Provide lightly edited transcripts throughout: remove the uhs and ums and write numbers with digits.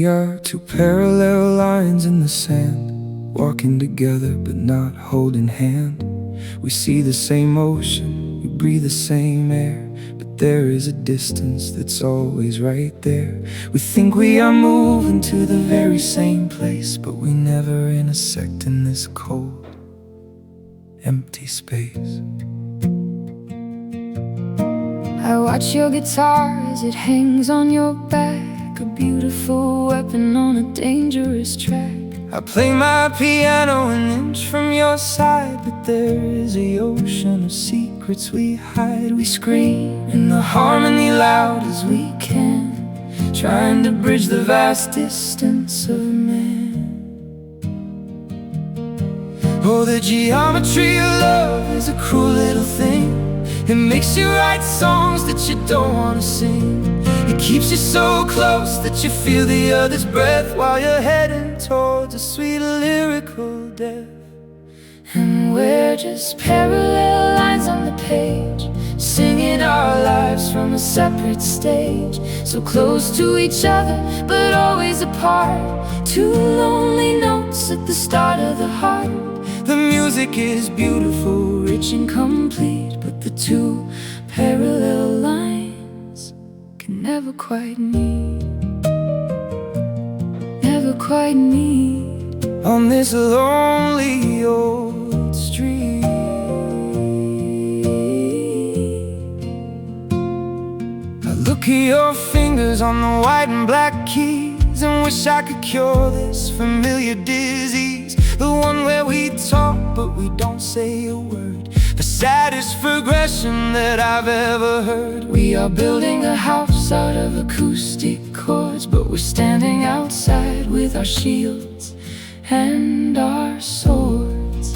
We are two parallel lines in the sand, walking together but not holding hand. We see the same ocean, we breathe the same air, but there is a distance that's always right there. We think we are moving to the very same place, but we never intersect in this cold, empty space. I watch your guitar as it hangs on your back, a beautiful weapon on a dangerous track. I play my piano an inch from your side, but there is a ocean of secrets we hide. We scream in the harmony loud as we can, trying to bridge the vast distance of man. Oh, the geometry of love is a cruel little thing. It makes you write songs that you don't want to sing. It keeps you so close that you feel the other's breath while you're heading towards a sweet lyrical death. And we're just parallel lines on the page, singing our lives from a separate stage. So close to each other, but always apart. Two lonely notes at the start of the heart. The music is beautiful, Rich and complete, but the two parallel lines can never quite meet, never quite meet. on this lonely old street. I look at your fingers on the white and black keys and wish I could cure this familiar disease, the one where we talk but we don't say a word, the saddest progression that I've ever heard. We are building a house out of acoustic chords, but we're standing outside with our shields and our swords.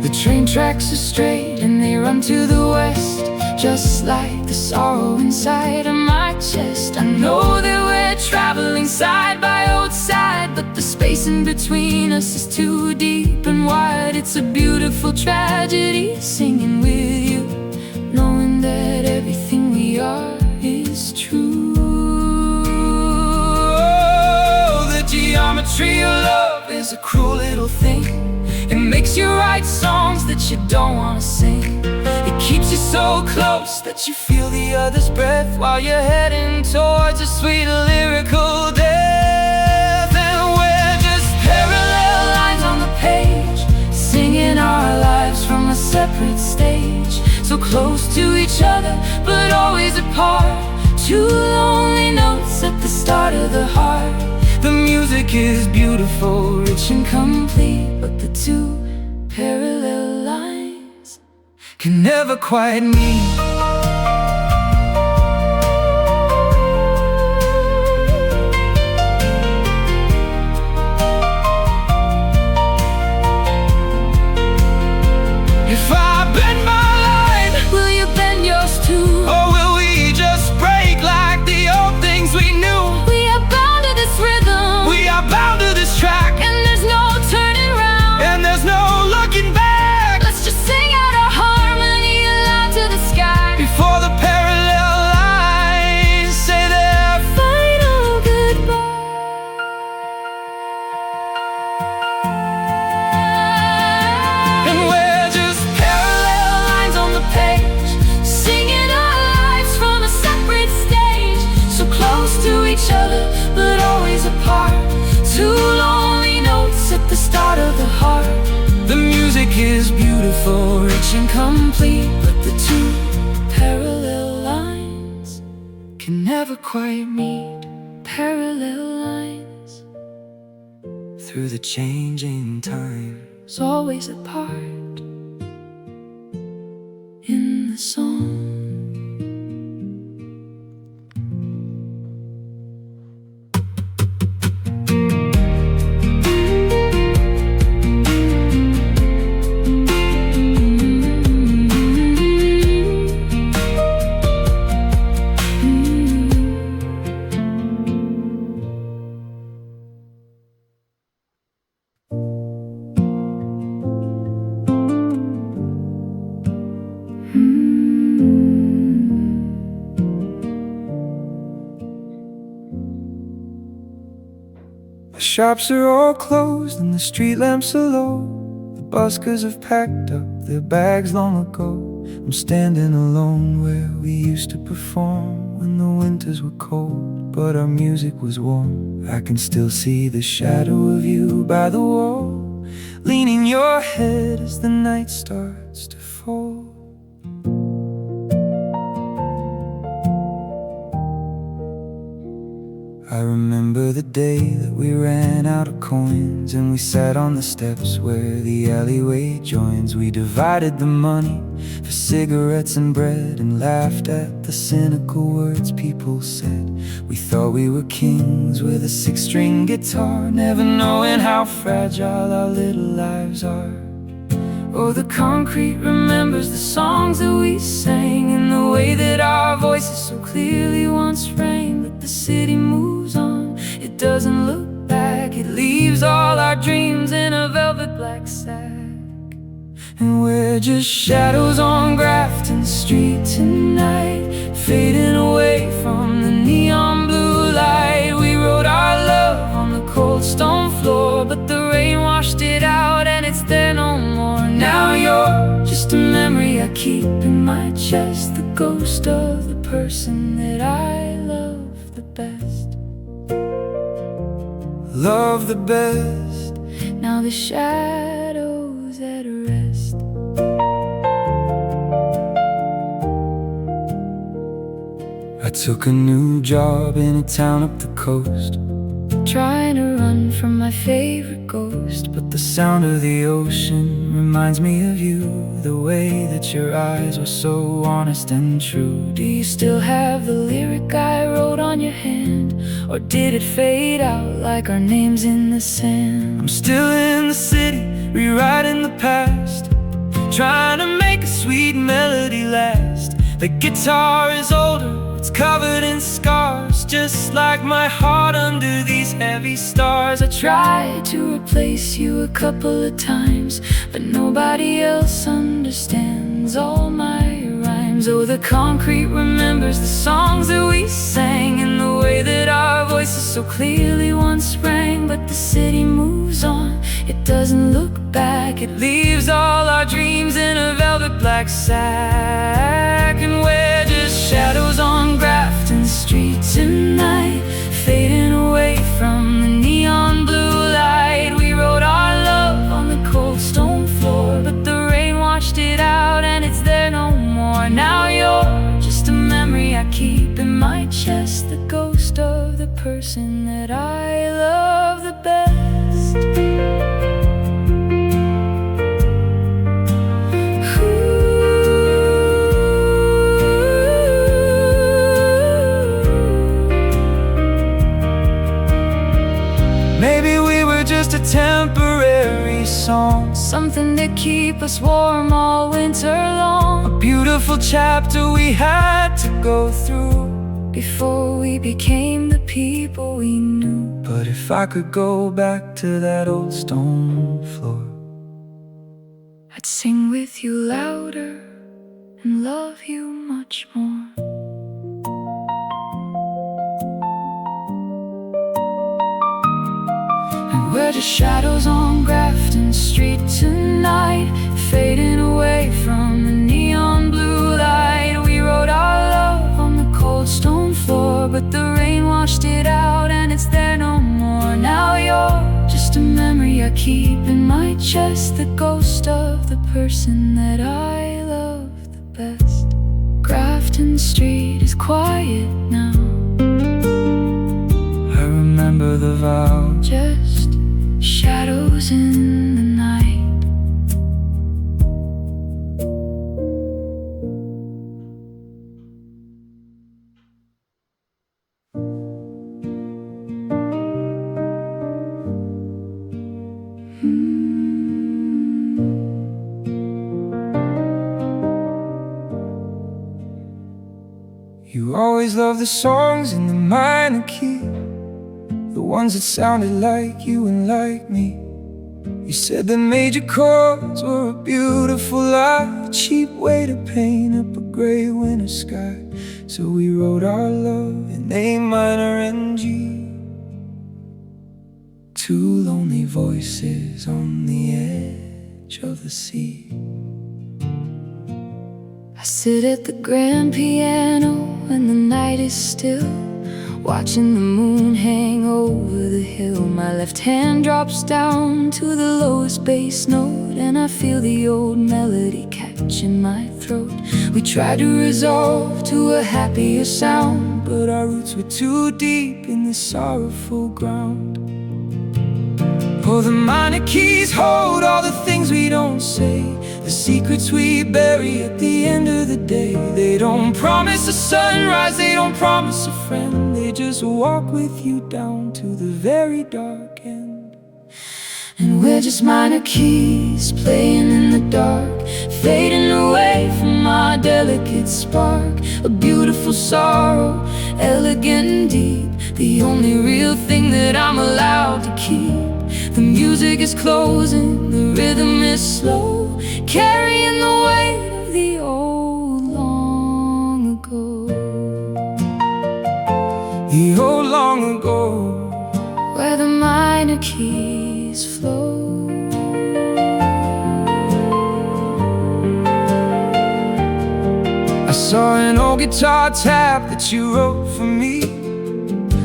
The train tracks are straight and they run to the west, just like the sorrow inside of my chest. I know that we're traveling side by side, but the space in between us is too deep and wide. It's a beautiful tragedy, singing with you, knowing that everything we are is true. Oh, the geometry of love is a cruel little thing. It makes you write songs that you don't want to sing. It keeps you so close that you feel the other's breath while you're heading towards a sweet lyrical death. And we're just Parallel lines on the page, singing our lives from a separate stage. So close to each other, but always apart. Two lonely notes at the start of the heart. the music is beautiful, Rich and complete, but the two parallel lines can never quite meet. If I bend my line, will you bend yours too? or will we just break like the old things we knew? We are bound to this rhythm, We are bound to this track, and there's no turning round. and there's no looking back. Let's just sing out our harmony aloud to the sky. Before the parallel lines say their Final goodbye. and we're just Parallel lines on the page, singing our lives from a separate stage. So close to each other, but always apart. Two lonely notes at the start of the heart. the music is beautiful, Rich and complete, but the two parallel lines can never quite meet. parallel lines, Through the changing times, always apart in the song. The shops are all closed and the street lamps are low. The buskers have packed up their bags long ago. I'm standing alone where we used to perform when the winters were cold, but our music was warm. I can still see the shadow of you by the wall, leaning your head as the night starts to fall. I remember the day that we ran out of coins and we sat on the steps where the alleyway joins. We divided the money for cigarettes and bread and laughed at the cynical words people said. We thought we were kings with a six-string guitar, never knowing how fragile our little lives are. Oh, the concrete remembers the songs that we sang and the way that our voices so clearly once rang. But the city moves on, it doesn't look back. It leaves all our dreams in a velvet black sack. And we're just shadows on Grafton Street tonight, fading away from the neon blue light. We wrote our love on the cold stone floor, but the rain washed it out and it's there no more. Now you're just a memory I keep in my chest, the ghost of the person that I love the best. Love the best. Now the shadow's at rest. I took a new job in a town up the coast, trying to run from my favorite ghost. But the sound of the ocean reminds me of you, the way that your eyes were so honest and true. Do you still have the lyric I wrote on your hand, or did it fade out like our names in the sand? I'm still in the city, rewriting the past, trying to make a sweet melody last. The guitar is older, it's covered in scars, just like my heart under these heavy stars. I tried to replace you a couple of times, but nobody else understands all my rhymes. Oh, the concrete remembers the songs that we sang and the way that our voices so clearly once rang. But the city moves on, it doesn't look back. It leaves all our dreams in a velvet black sack. And we're just shadows on Grafton Street tonight, fading away from the neon blue light. We wrote our love on the cold stone floor, but the rain washed it out and it's there no more. Now you're just a memory I keep in my chest, the ghost of the person that I love the best. Maybe we were just a temporary song, something to keep us warm all winter long. a beautiful chapter we had to go through Before we became the people we knew. But if I could go back to that old stone floor, I'd sing with you louder and love you much more. And we're just shadows on Grafton Street tonight, fading away from the neon blue light. We wrote our love on the cold stone floor, but the rain washed it out and it's there no more. Now you're just a memory I keep in my chest, the ghost of the person that I love the best. Grafton Street is quiet now, I remember the vow. just shadows in the night. You always loved the songs in the minor key, the ones that sounded like you and like me. You said the major chords were a beautiful lie, a cheap way to paint up a gray winter sky. So we wrote our love in A minor and G. two lonely voices on the edge of the sea. I sit at the grand piano when the night is still, watching the moon hang over the hill. My left hand drops down to the lowest bass note, and I feel the old melody catch in my throat. We try to resolve to a happier sound, but our roots were too deep in this sorrowful ground. Oh, the minor keys hold all the things we don't say, the secrets we bury at the end of the day. They don't promise a sunrise, they don't promise a friend. They just walk with you down to the very dark end. And we're just minor keys playing in the dark, fading away from our delicate spark. A beautiful sorrow, elegant and deep, the only real thing that I'm allowed to keep. The music is closing, the rhythm is slow, carrying the weight of the old long ago. The old long ago, where the minor keys flow. I saw an old guitar tab that you wrote for me,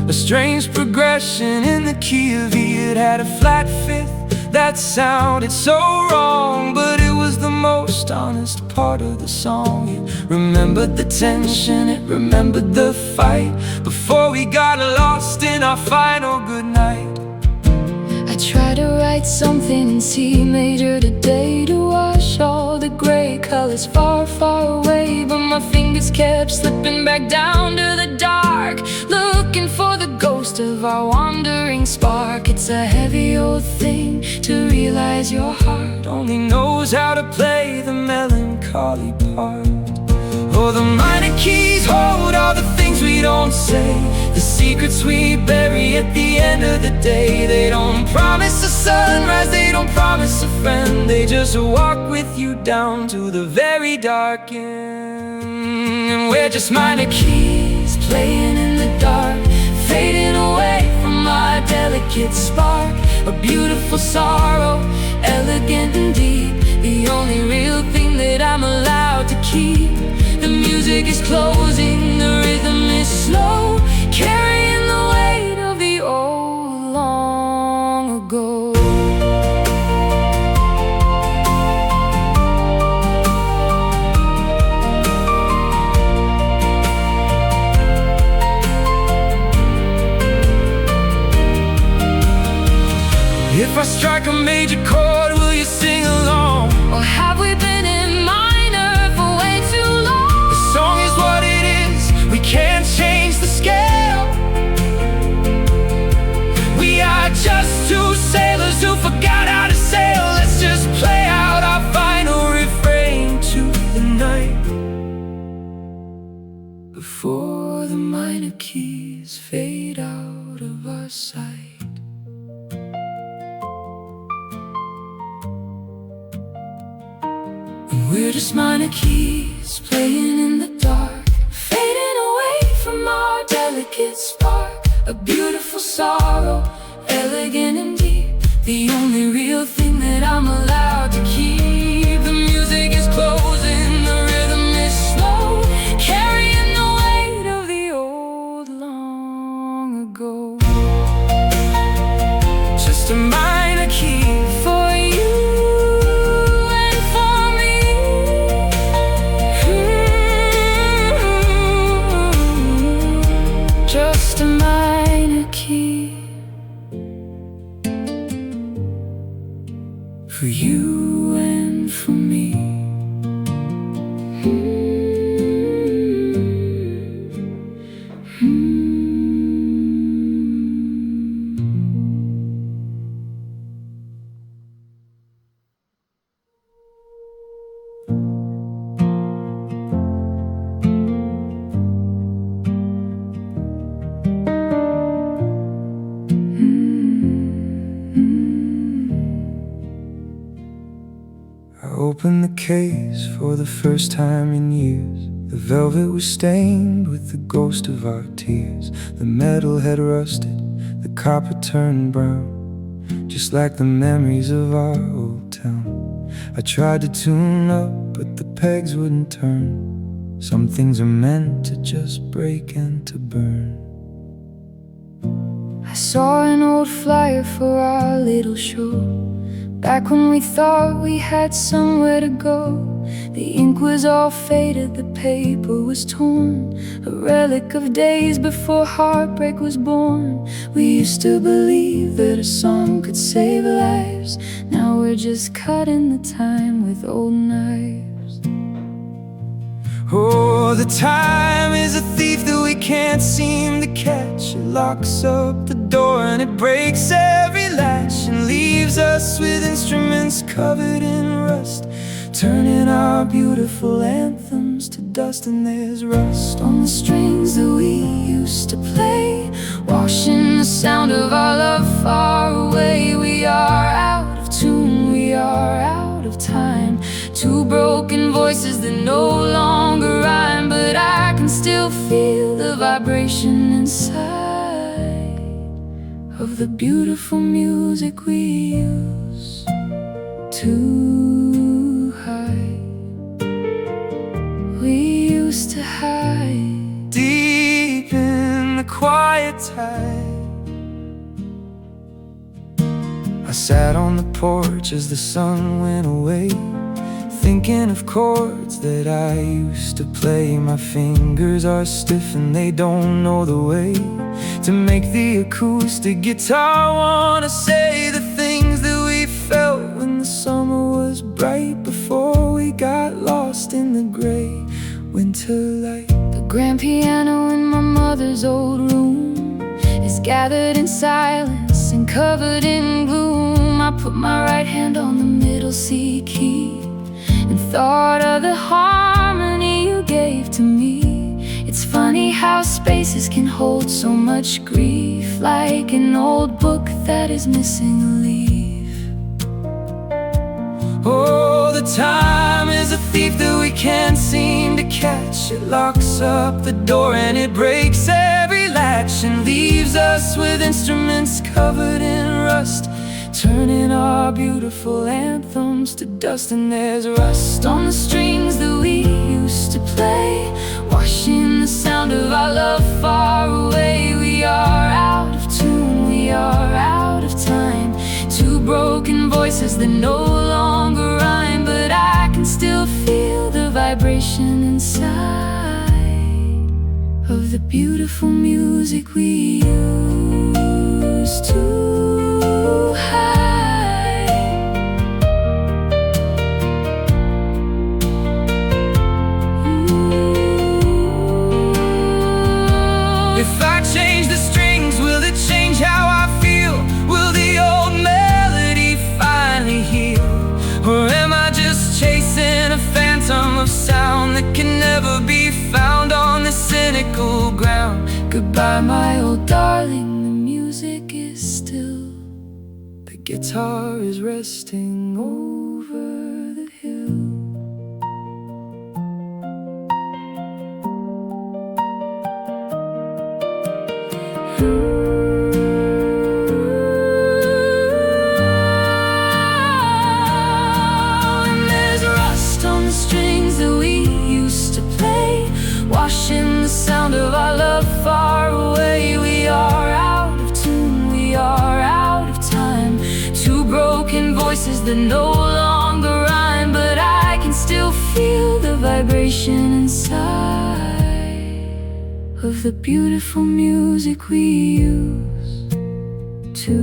a strange progression in the key of E. It had a flat fifth that sounded so wrong, but it was the most honest part of the song. It remembered the tension, it remembered the fight, before we got lost in our final goodnight. I tried to write something in C major today to wash all the gray colors far, far away, but my fingers kept slipping back down to the dark, looking for the ghost of our wandering spark. It's a heavy old thing to realize your heart only knows how to play the melancholy part. Oh, the minor keys hold all the things we don't say, the secrets we bury at the end of the day. They don't promise a sunrise, they don't promise a friend. They just walk with you down to the very dark end. And we're just minor keys playing in the dark, fading away from our delicate spark. A beautiful sorrow, elegant and deep, the only real thing that I'm allowed to keep. The music is closing, the rhythm is slow, carrying the weight of the old long ago. If I strike a major chord, will you sing along? Or have we been in minor for way too long? The song is what it is, we can't change the scale. We are just two sailors who forgot how to sail. Let's just play out our final refrain to the night, before the minor keys fade out of our sight. We're just minor keys playing in the dark, fading away from our delicate spark. A beautiful sorrow, elegant and deep, the only real thing that I'm allowed to keep. The music is closing, the rhythm is slow, carrying the weight of the old long ago. Just a minor key for you. Just a minor key for you and for me. Opened the case for the first time in years. The velvet was stained with the ghost of our tears. The metal had rusted, the copper turned brown. just like the memories of our old town. I tried to tune up, but the pegs wouldn't turn. Some things are meant to just break and to burn. I saw an old flyer for our little show, back when we thought we had somewhere to go. The ink was all faded, the paper was torn, a relic of days before heartbreak was born. We used to believe that a song could save lives. Now we're just cutting the time with old knives. Oh, the time is a thief that we can't seem to catch. It locks up the door and it breaks every latch, and leaves us with instruments covered in rust, turning our beautiful anthems to dust. And there's rust on the strings that we used to play, washing the sound of our love far away. We are out of tune, we are out of time, two broken voices that no longer rhyme. But I can still feel the vibration inside of the beautiful music we used to hide. We used to hide deep in the quiet tide. I sat on the porch as the sun went away, thinking of chords that I used to play. My fingers are stiff and they don't know the way to make the acoustic guitar wanna say the things that we felt when the summer was bright, before we got lost in the gray winter light. The grand piano in my mother's old room is gathered in silence and covered in gloom. I put my right hand on the middle C key and thought of the harmony you gave to me. It's funny how spaces can hold so much grief, like an old book that is missing a leaf. Oh, the time is a thief that we can't seem to catch. It locks up the door and it breaks every latch, and leaves us with instruments covered in rust, turning our beautiful anthems to dust. And there's rust on the strings that we used to play, washing the sound of our love far away. We are out of tune, we are out of time, two broken voices that no longer rhyme. But I can still feel the vibration inside of the beautiful music we used to hide. If I change the strings, will it change how I feel? Will the old melody finally heal? Or am I just chasing a phantom of sound that can never be found on this cynical ground? Goodbye, my old darling, the music is still, the guitar is resting over the hill. And there's rust on the strings that we used to play, washing the sound of our love far away. We are out of tune, we are out of time, two broken voices that no longer rhyme. But I can still feel the vibration inside of the beautiful music we used to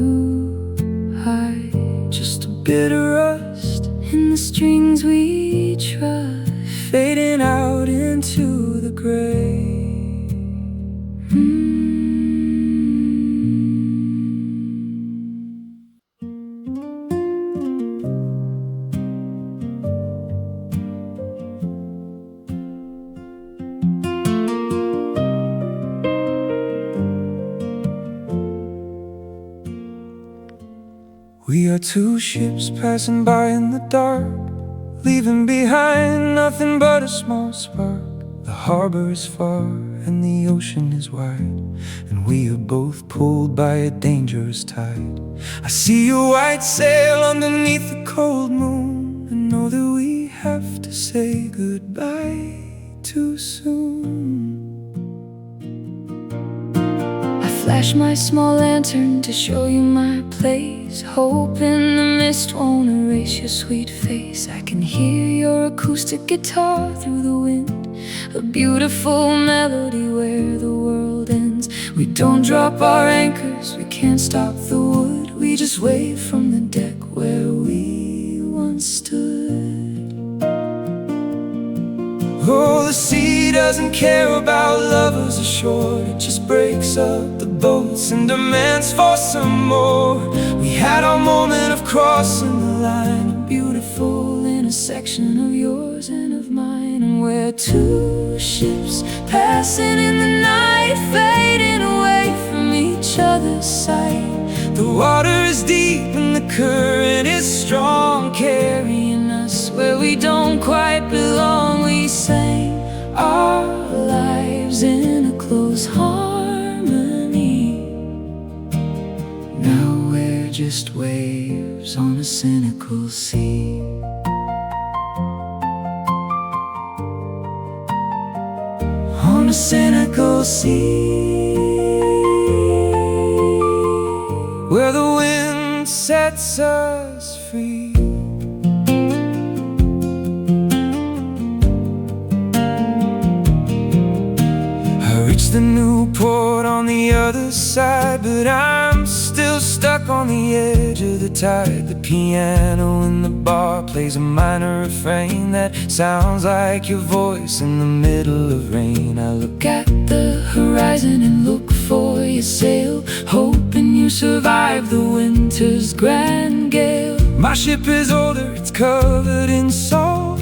hide. Just a bit of rust in the strings we trust, fading out into the gray. We are two ships passing by in the dark, leaving behind nothing but a small spark. The harbor is far and the ocean is wide, and we are both pulled by a dangerous tide. I see a white sail underneath the cold moon, and know that we have to say goodbye too soon. I flash my small lantern to show you my place, hoping the mist won't erase your sweet face. I can hear your acoustic guitar through the wind, a beautiful melody where the world ends. We don't drop our anchors, we can't stop the wood, we just wave from the deck where we once stood. Oh, the sea doesn't care about lovers ashore, it just breaks up the boats and demands for some more. We had our moment of crossing the line, a beautiful intersection of yours and of mine. And we're two ships passing in the night, fading away from each other's sight. The water is deep and the current is strong, carrying us where we don't quite belong. We sang our lives in a close harmony. Now we're just waves on a cynical sea. On a cynical sea, where the wind sets us free. I reached the new port on the other side, but I'm still stuck on the edge of the tide. The piano in the bar plays a minor refrain that sounds like your voice in the middle of rain. I look at the horizon and look for your sail, hoping you survive the winter's grand gale. My ship is older, it's covered in salt,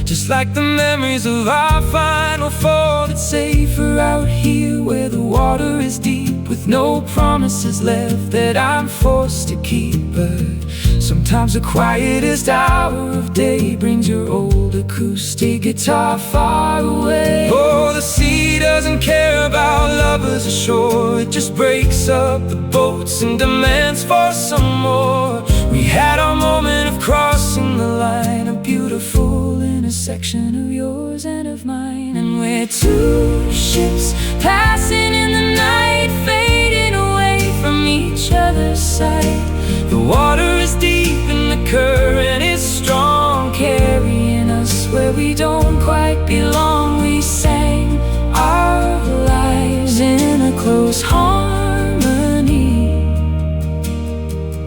just like the memories of our final fall. It's safer out here where the water is deep, with no promises left that I'm forced to keep. But sometimes the quietest hour of day brings your old acoustic guitar far away. Oh, the sea doesn't care about lovers ashore, it just breaks up the boats and demands for some more. We had our moment of crossing the line, a beautiful intersection of yours and of mine. And we're two ships passing in the night, fading away from each other's sight. The water is deep and the current is strong, carrying us where we don't quite belong. We sang our lives in a close harmony.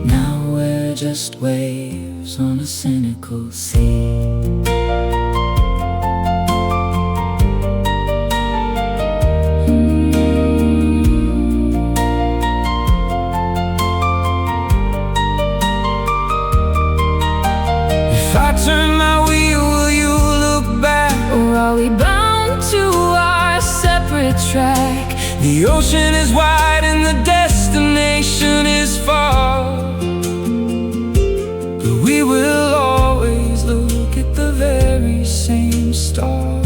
Now we're just waves on a cynical sea. If I turn my wheel, will you look back? Or are we bound to our separate track? The ocean is wide and the destination is far, but we will always look at the very same star.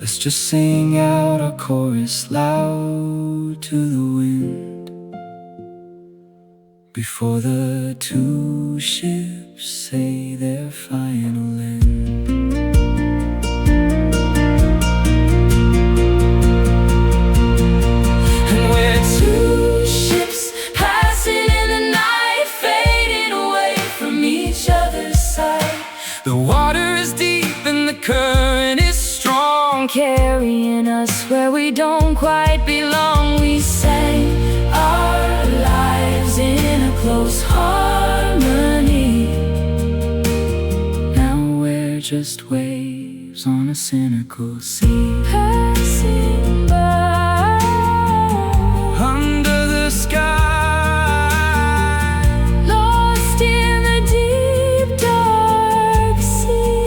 Let's just sing out our chorus loud to the wind, before the two ships say their final end. And we're two ships passing in the night, fading away from each other's sight. The water is deep and the current is strong, Carrying us where we don't quite belong. We sang our lives in a close harmony. now we're just waves on a cynical sea. Passing by, Under the sky, lost in the deep dark sea.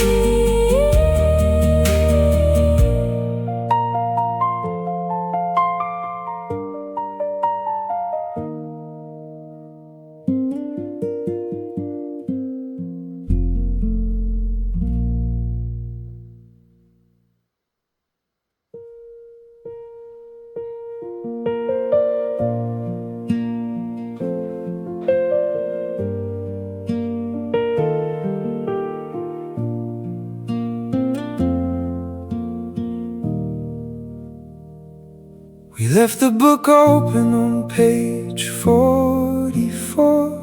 left the book open on page 44,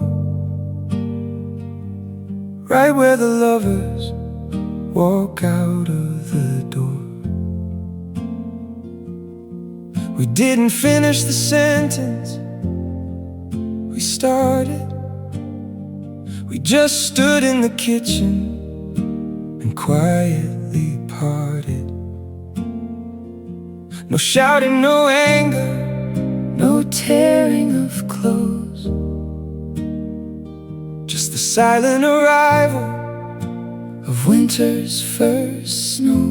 right where the lovers walk out of the door. We didn't finish the sentence we started. We just stood in the kitchen and quietly parted. No shouting, no anger, no tearing of clothes, just the silent arrival of winter's first snow.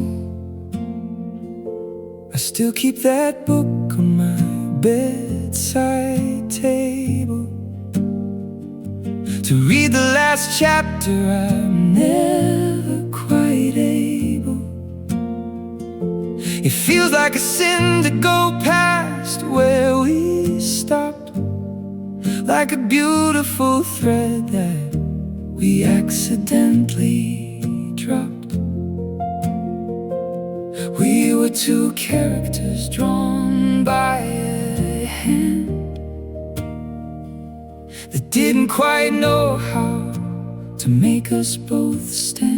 I still keep that book on my bedside table to read the last chapter. I'm never quite able. It feels like a sin to go past where we stopped, like a beautiful thread that we accidentally dropped. We were two characters drawn by a hand that didn't quite know how to make us both stand.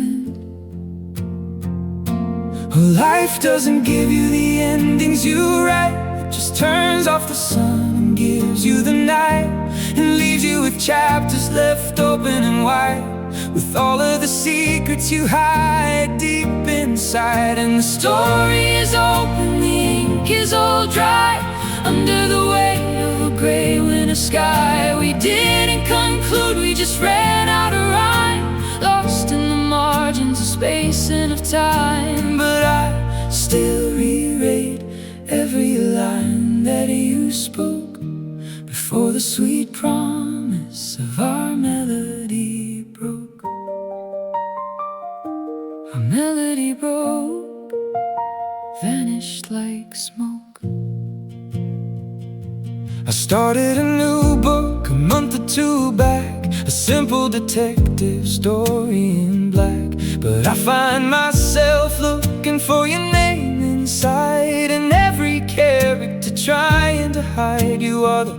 Life doesn't give you the endings you write. It just turns off the sun and gives you the night, and leaves you with chapters left open and wide, with all of the secrets you hide deep inside. And the story is open, the ink is all dry, under the weight of a gray winter sky. We didn't conclude, we just ran out of rhyme, lost in the margins of space and of time. But I still reread every line that you spoke before the sweet promise of our melody broke. Our melody broke, vanished like smoke. I started a new book a month or two back, a simple detective story in black. But I find myself looking for your name inside, and every character trying to hide. You are the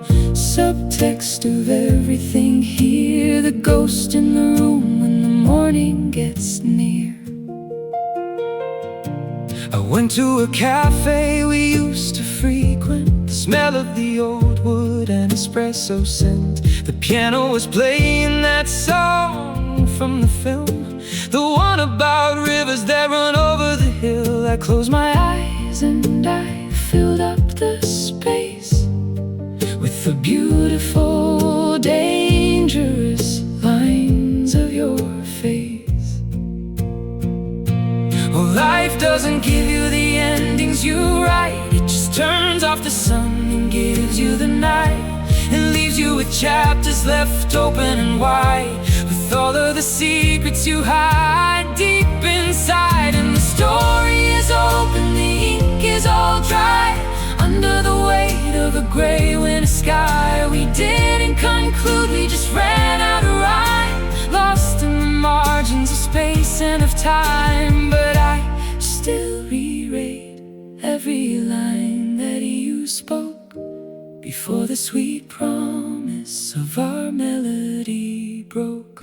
subtext of everything here, the ghost in the room when the morning gets near. I went to a cafe we used to frequent, the smell of the old wood and espresso scent. The piano was playing that song from the film, the one about rivers that run over the hill. I closed my eyes and I filled up the space with the beautiful, dangerous lines of your face. Well, life doesn't give you the endings you write. It just turns off the sun and gives you the night, and leaves you with chapters left open and wide, with all of the secrets you hide deep inside. And the story is open, the ink is all dry, under the weight of a gray winter sky. We didn't conclude, we just ran out of rhyme, lost in the margins of space and of time. But I still reread every line that you spoke before the sweet promise of our melody broke.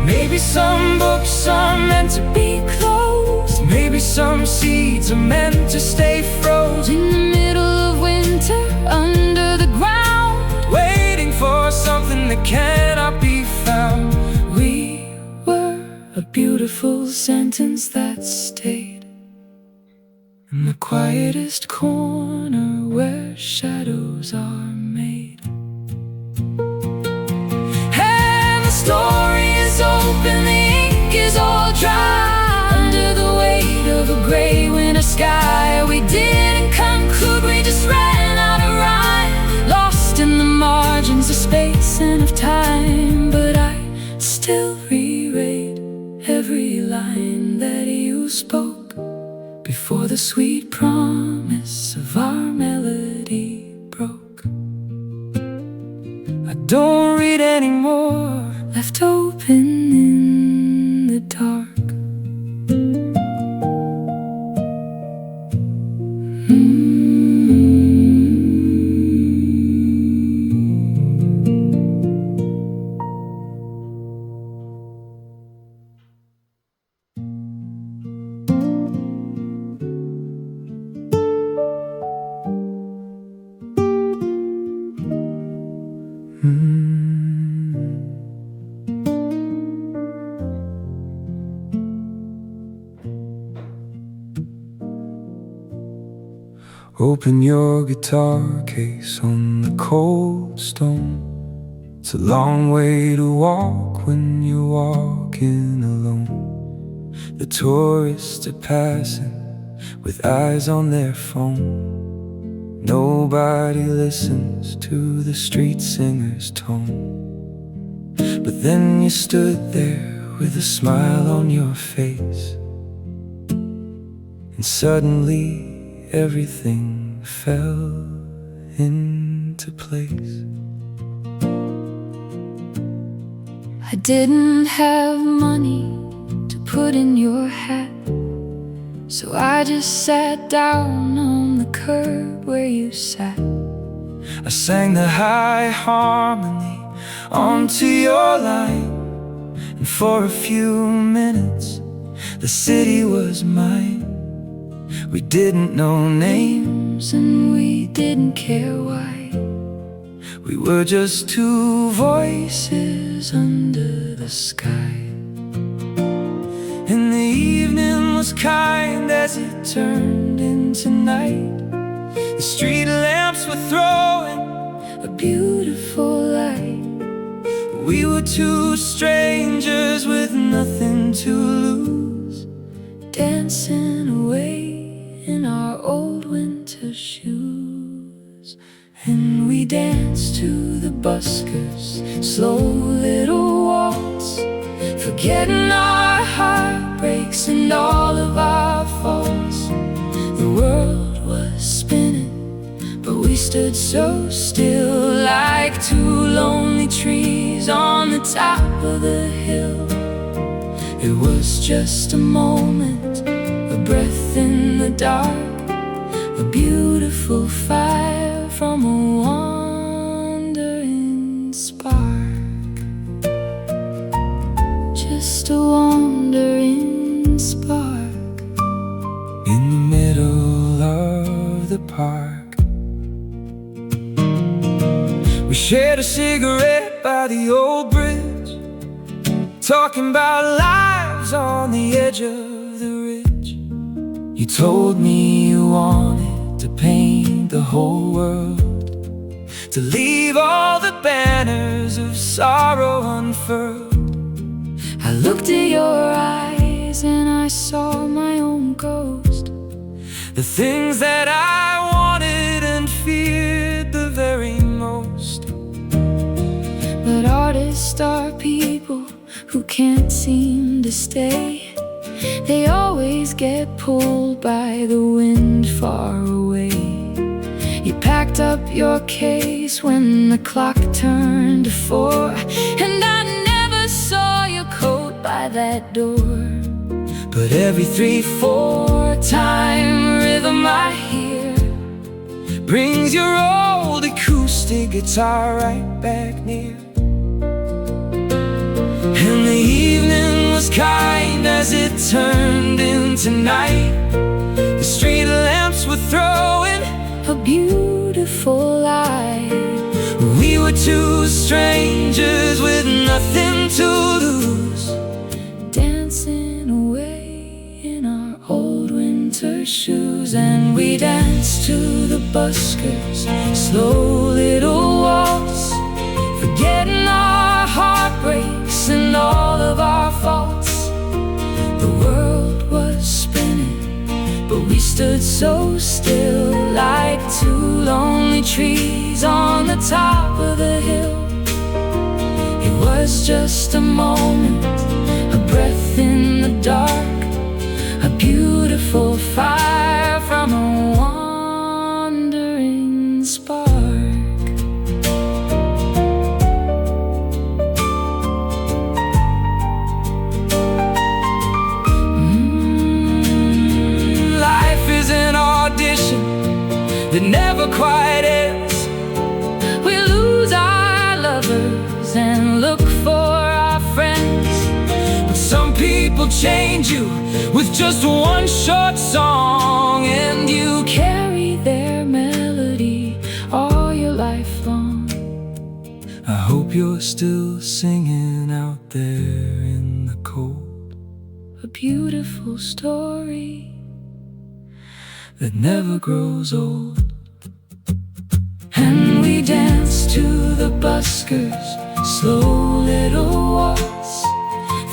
Maybe some books are meant to be closed, maybe some seeds are meant to stay frozen in the middle of winter under the ground, waiting for something that cannot be found. We were a beautiful sentence that stayed in the quietest corner where shadows are made. And the story is open, the ink is all dry, under the weight of a gray winter sky. We didn't conclude, we just ran out of rhyme, lost in the margins of space and of time. But I still reread every line that you spoke before the sweet promise don't read anymore, left open in the dark. Open your guitar case on the cold stone. It's a long way to walk when you're walking alone. The tourists are passing with eyes on their phone. Nobody listens to the street singer's tone. But then you stood there with a smile on your face, and suddenly everything fell into place. I didn't have money to put in your hat, so I just sat down on the curb where you sat. I sang the high harmony onto your line, and for a few minutes the city was mine. We didn't know names And we didn't care why. We were just two voices under the sky. And the evening was kind as it turned into night. The street lamps were throwing A beautiful light. We were two strangers with nothing to lose, Dancing away in our old winter shoes. And we danced to the buskers' slow little waltz, forgetting our heartbreaks and all of our faults. The world was spinning, but we stood so still, like two lonely trees on the top of the hill. It was just a moment, a breath in the dark, a beautiful fire from a wandering spark. Just a wandering spark in the middle of the park. We shared a cigarette by the old bridge, talking about lives on the edge of the ridge. You told me you wanted to paint the whole world, to leave all the banners of sorrow unfurled. I looked at your eyes and I saw my own ghost. The things that I wanted and feared the very most. But artists are people who can't seem to stay. They always get pulled by the wind far away. You packed up your case when the clock turned to 4, and I never saw your coat by that door. But every 3/4 time rhythm I hear brings your old acoustic guitar right back near. And the evening was kind as it turned into night. The street lamps were throwing a beautiful light. We were two strangers with nothing to lose, dancing away in our old winter shoes. And we danced to the buskers' slow little waltz, forgetting our heartbreaks and all of our faults. The world was spinning, but we stood so still, like two lonely trees on the top of the hill. It was just a moment, a breath in the dark, a beautiful fire from a wandering spark. change you with just one short song, and you carry their melody all your life long. I hope you're still singing out there in the cold, A beautiful story that never grows old. and we dance to the buskers' slow little waltz,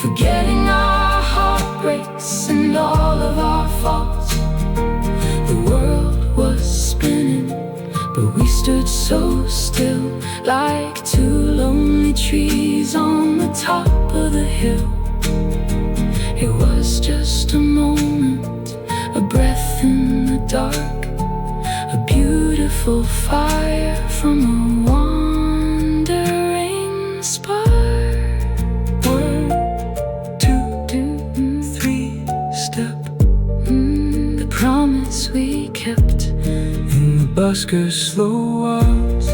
forgetting our heartbreaks and all of our faults. The world was spinning, but we stood so still, like two lonely trees on the top of the hill. It was just a moment, a breath in the dark, a beautiful fire from a wandering spark. 1, 2, 3, step. The promise we kept In the buskers' slow waltz,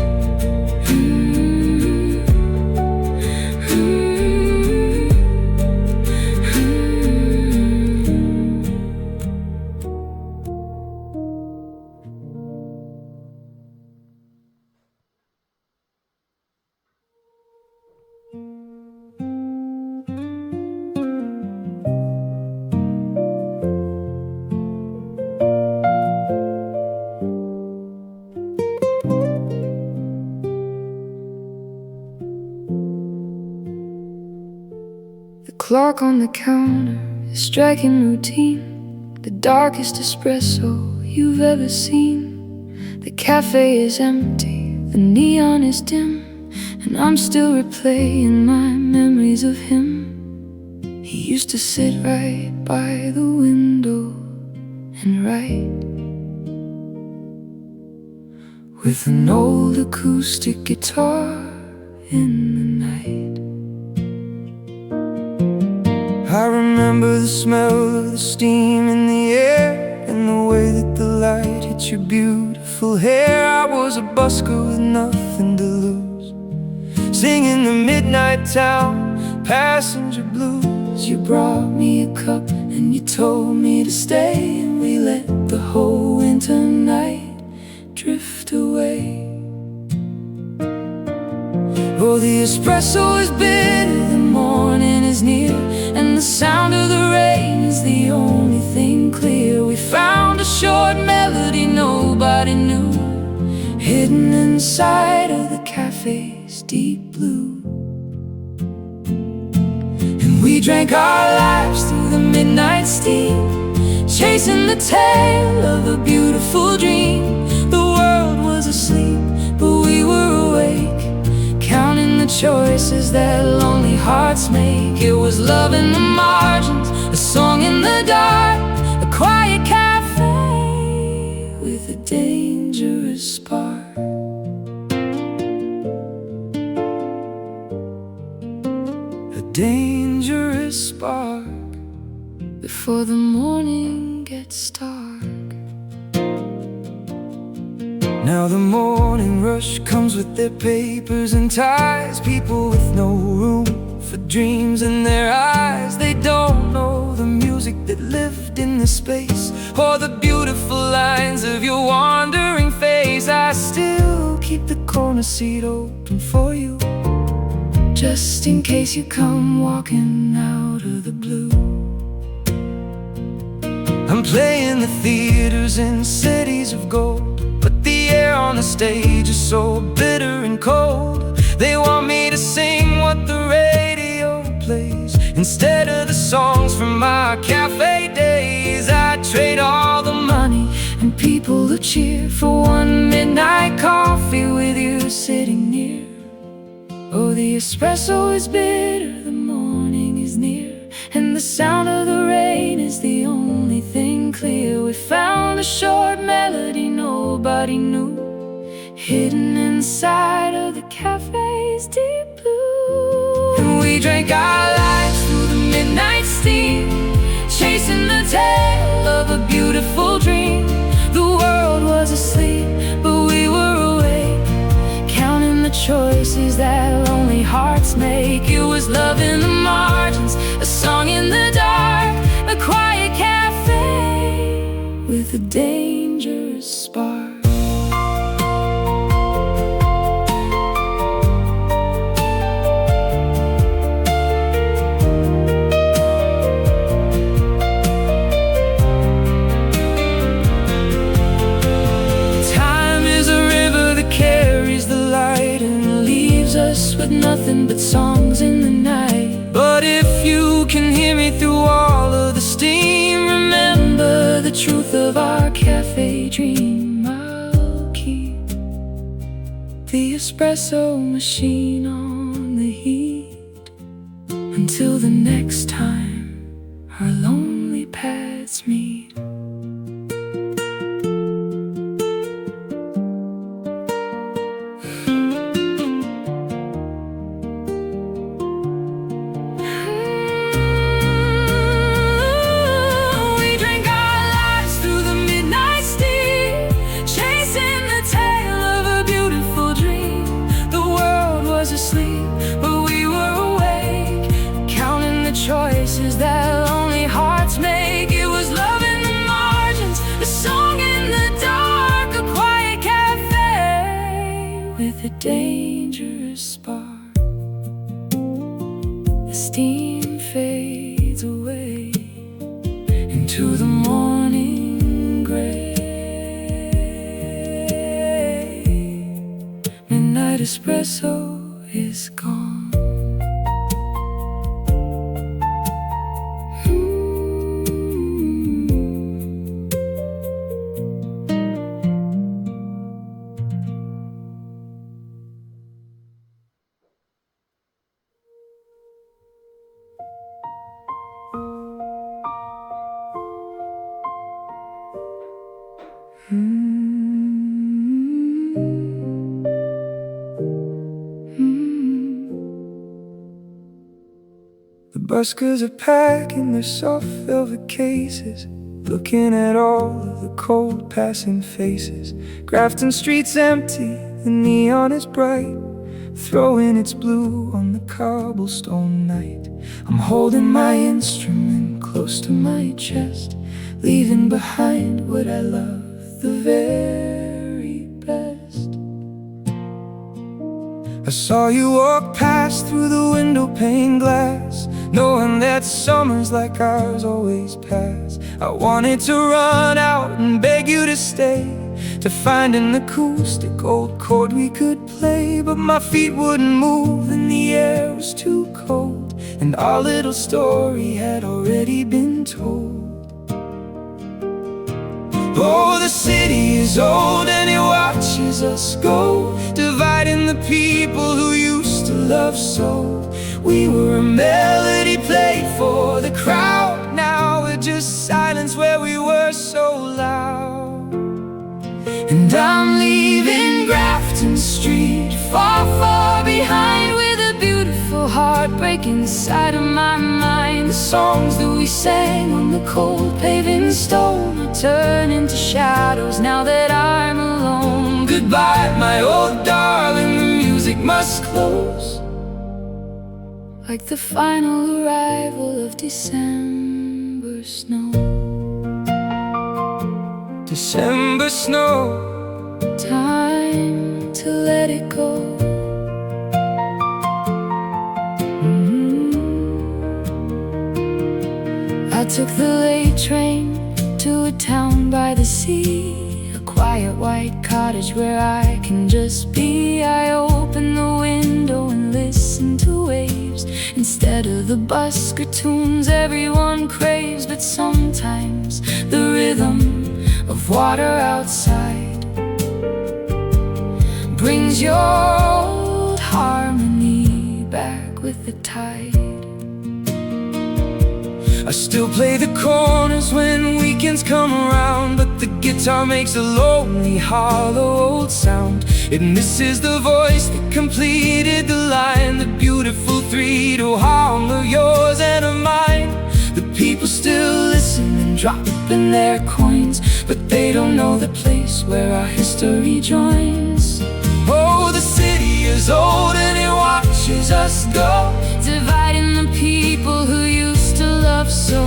The clock on the counter is striking routine, the darkest espresso you've ever seen. The cafe is empty, the neon is dim, and I'm still replaying my memories of him. He used to sit right by the window and write, with an old acoustic guitar in the night. I remember the smell of the steam in the air, and the way that the light hit your beautiful hair. I was a busker with nothing to lose, singing the midnight town passenger blues. You brought me a cup and you told me to stay, and we let the whole winter night drift away. Oh, the espresso is bitter, the morning is near, and the sound of the rain is the only thing clear. We found a short melody nobody knew, hidden inside of the cafe's deep blue. And we drank our lives through the midnight steam, chasing the tail of a beautiful dream. The world was asleep, but we were awake, counting the choices that lonely hearts make. It was love in the margins, a song in the dark, a quiet cafe with a dangerous spark. A dangerous spark. Before the morning gets dark. Now the morning rush comes with their papers and ties, people with no room for dreams in their eyes. They don't know the music that lived in the space, or the beautiful lines of your wandering face. I still keep the corner seat open for you, just in case you come walking out of the blue. I'm playing the theaters in cities of gold, but the air on the stage is so bitter and cold. They want me to sing what the radio plays instead of the songs from my cafe days. I trade all the money And people who cheer for one midnight coffee with you sitting near. Oh, the espresso is bitter, the morning is near, and the sound of the rain is the only thing clear. We found a short melody nobody knew, hidden inside of the cafe's deep blue. And we drank our lives through the midnight steam, chasing the tail of a beautiful dream. The world was asleep, but we were awake, counting the choices that lonely hearts make. It was love in the margins, a song in the dark, but nothing but songs in the night. But if you can hear me through all of the steam, remember the truth of our cafe dream. I'll keep the espresso machine on the heat until the next time our lonely paths meet. Choices that lonely hearts make. It was love in the margins, a song in the dark, a quiet cafe with a dangerous spark. The steam fades away into the morning gray. Midnight espresso is gone. The buskers are packing their soft velvet cases, looking at all of the cold passing faces. Grafton Street's empty, the neon is bright, throwing its blue on the cobblestone night. I'm holding my instrument close to my chest, leaving behind what I love the very best. I saw you walk past through the window pane glass, knowing that summers like ours always pass. I wanted to run out and beg you to stay, to find an acoustic old chord we could play. But my feet wouldn't move and the air was too cold, and our little story had already been told. Oh, the city is old and it watches us go, dividing the people who used to love so. We were a melody played for the crowd, now we're just silence where we were so loud. And I'm leaving Grafton Street, far, far behind, with a beautiful heartbreak inside of my mind. The songs that we sang on the cold paving stone are turn into shadows now that I'm alone. Goodbye, my old darling, the music must close, like the final arrival of December snow. December snow, time to let it go. I took the late train to a town by the sea, a quiet white cottage where I can just be. I open the window and listen to waves instead of the busker tunes everyone craves. But sometimes the rhythm of water outside brings your old harmony back with the tide. I still play the corners when weekends come around, but the guitar makes a lonely, hollow old sound. It misses the voice that completed the line, the beautiful three-to hum of yours and of mine. The people still listen and dropping their coins, but they don't know the place where our history joins. Oh, the city is old and it watches us go, dividing the people who used to love so.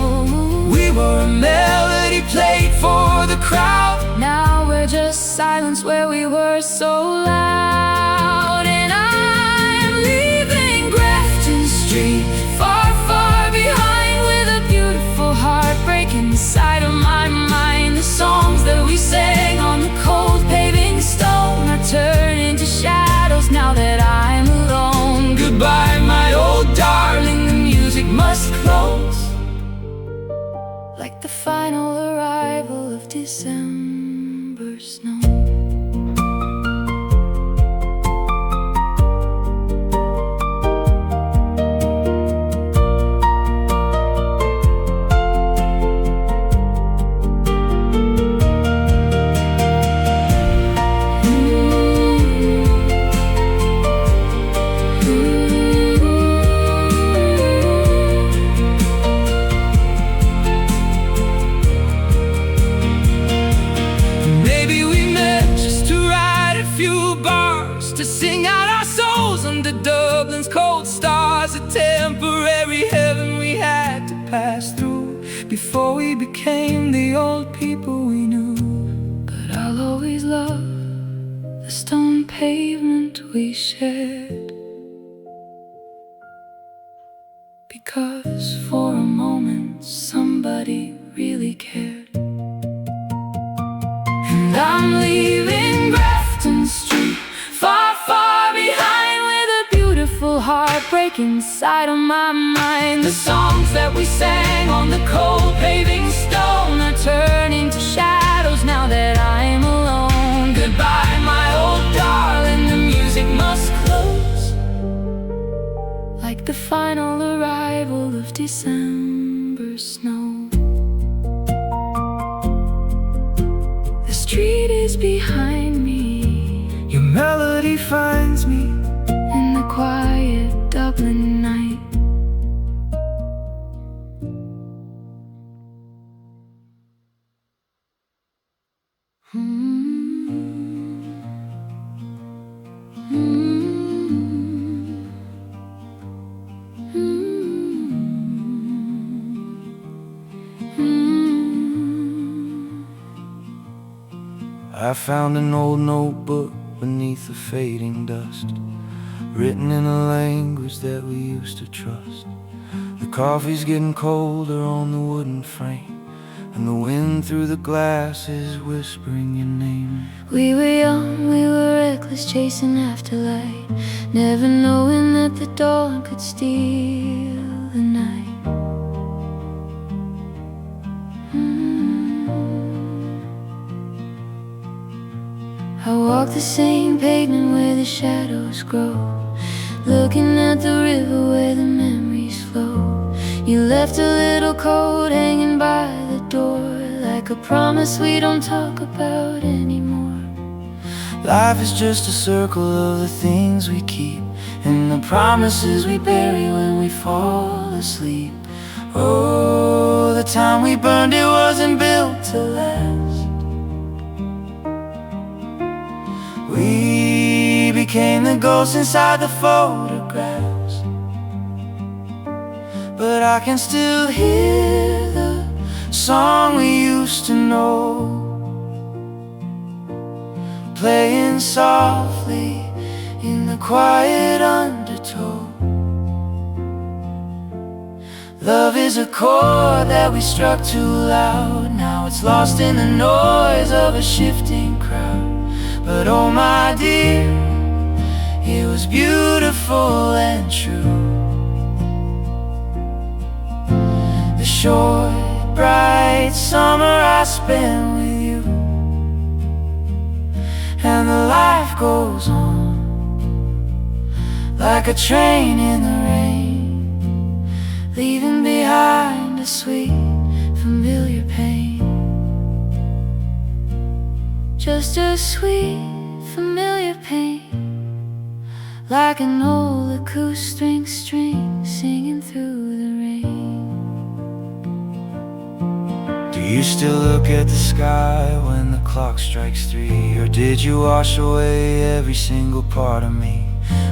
We were a melody played for the crowd, now we're just silence where we were so loud. And I'm leaving Grafton Street, far, far behind, with a beautiful heartbreak inside of my mind. The songs that we sang on the cold paving stone are turning to shadows now that I'm alone. guitars to sing out our souls under Dublin's cold stars. A temporary heaven we had to pass through before we became the old people we knew. But I'll always love the stone pavement we shared, because for a moment somebody really cared. And I'm leaving Grafton Street, far, far behind, with a beautiful heartbreaking side on my mind. The songs that we sang on the cold paving stone are turning to shadows now that I'm alone. Goodbye, my old darling, the music must close, like the final arrival of December snow. The street is behind me, Your melody finds me in the quiet Dublin night. I found an old notebook beneath the fading dust, written in a language that we used to trust. The coffee's getting colder on the wooden frame, and the wind through the glass is whispering your name. We were young, we were reckless, chasing after light, never knowing that the dawn could steal the night. I walk the same pavement where the shadows grow, looking at the river where the memories flow. You left a little coat hanging by the door, like a promise we don't talk about anymore. Life is just a circle of the things we keep, and the promises we bury when we fall asleep. Oh, the time we burned, it wasn't built to last. We became the ghosts inside the photographs, but I can still hear the song we used to know, playing softly in the quiet undertow. Love is a chord that we struck too loud, now it's lost in the noise of a shifting crowd. But oh my dear, it was beautiful and true. The short, bright summer I spent with you, and the life goes on, like a train in the rain, leaving behind a sweet, familiar pain. Just a sweet, familiar pain, like an old acoustic string singing through the rain. Do you still look at the sky when the clock strikes 3? Or did you wash away every single part of me?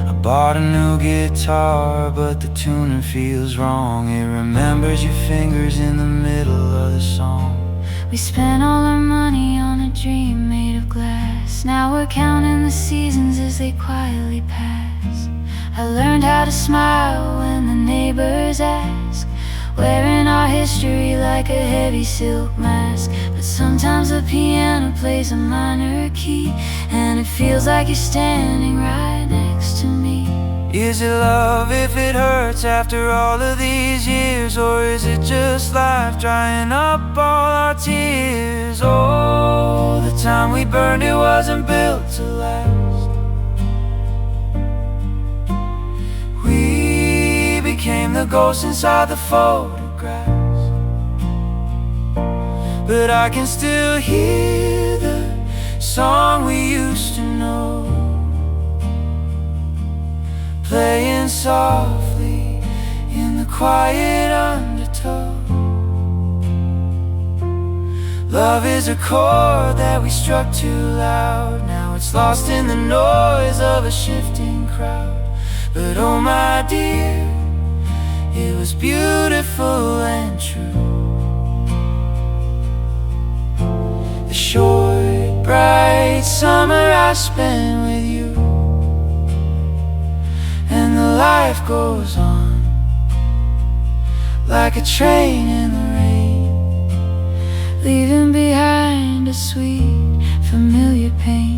I bought a new guitar, but the tuning feels wrong. It remembers your fingers in the middle of the song. We spent all our money on a dream made of glass. Now we're counting the seasons as they quietly pass. I learned how to smile when the neighbors ask, wearing our history like a heavy silk mask. But sometimes the piano plays a minor key, and it feels like you're standing right next to me. Is it love if it hurts after all of these years? Or is it just life drying up all our tears? Oh, the time we burned, it wasn't built to last. We became the ghosts inside the photographs, but I can still hear the song we used to know, playing softly in the quiet undertow. Love is a chord that we struck too loud, now it's lost in the noise of a shifting crowd. But oh my dear, it was beautiful and true. The short, bright summer I spent with you, and the life goes on like a train in the rain, leaving behind a sweet, familiar pain.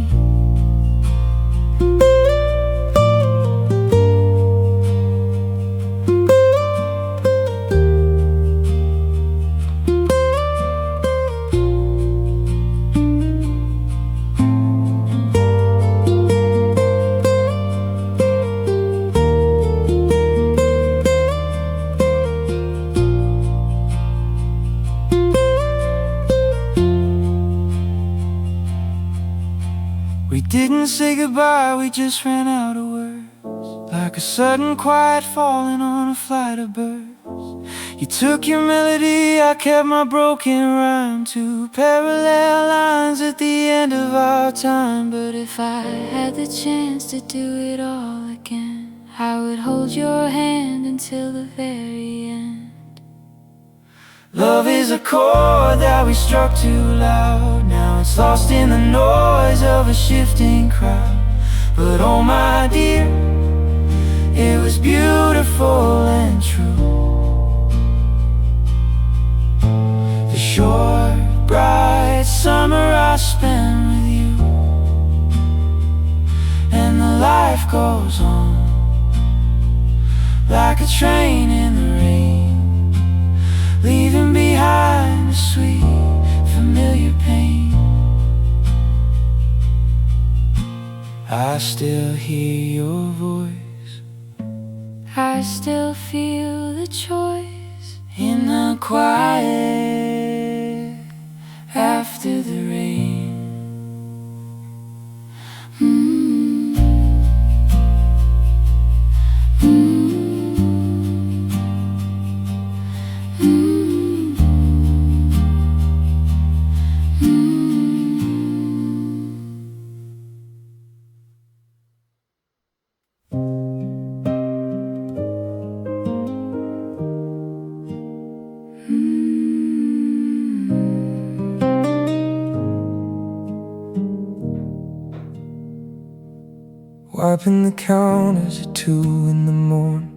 We didn't say goodbye, we just ran out of words, like a sudden quiet falling on a flight of birds. You took your melody, I kept my broken rhyme, two parallel lines at the end of our time. But if I had the chance to do it all again, I would hold your hand until the very end. Love is a chord that we struck too loud. Now it's lost in the noise of a shifting crowd. But oh my dear, it was beautiful and true. The short, bright summer I spent with you, and the life goes on like a train in the rain, leaving behind a sweet, familiar pain. I still hear your voice, I still feel the choice in the quiet after the rain. Wiping the counters at 2 in the morning,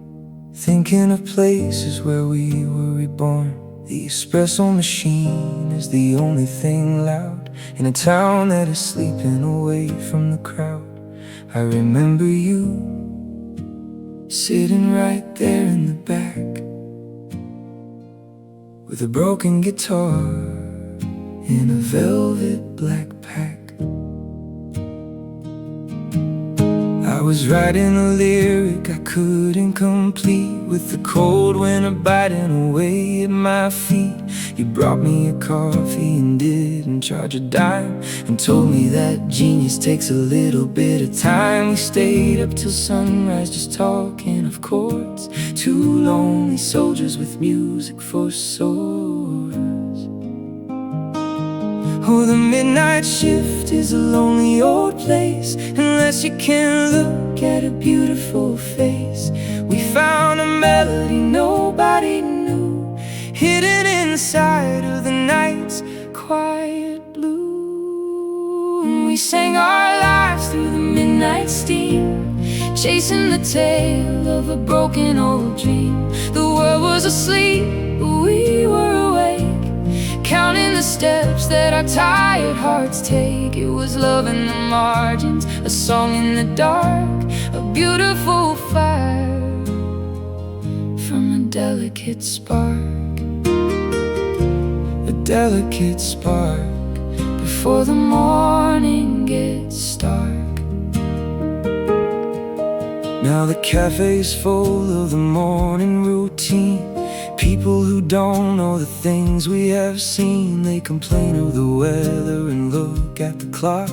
thinking of places where we were reborn. The espresso machine is the only thing loud in a town that is sleeping away from the crowd. I remember you sitting right there in the back, with a broken guitar in a velvet black pack. I was writing a lyric I couldn't complete, with the cold winter biting away at my feet. You brought me a coffee and didn't charge a dime, and told me that genius takes a little bit of time. We stayed up till sunrise just talking of chords, two lonely soldiers with music for swords. Oh, the midnight shift is a lonely old place, unless you can look at a beautiful face. We found a melody nobody knew, hidden inside of the night's quiet blue. And we sang our lives through the midnight steam, chasing the tail of a broken old dream. The world was asleep, but we were awake, counting the steps that our tired hearts take. It was love in the margins, a song in the dark, a beautiful fire from a delicate spark, a delicate spark before the morning gets stark. Now the cafe's full of the morning routine, people who don't know the things we have seen. They complain of the weather and look at the clock,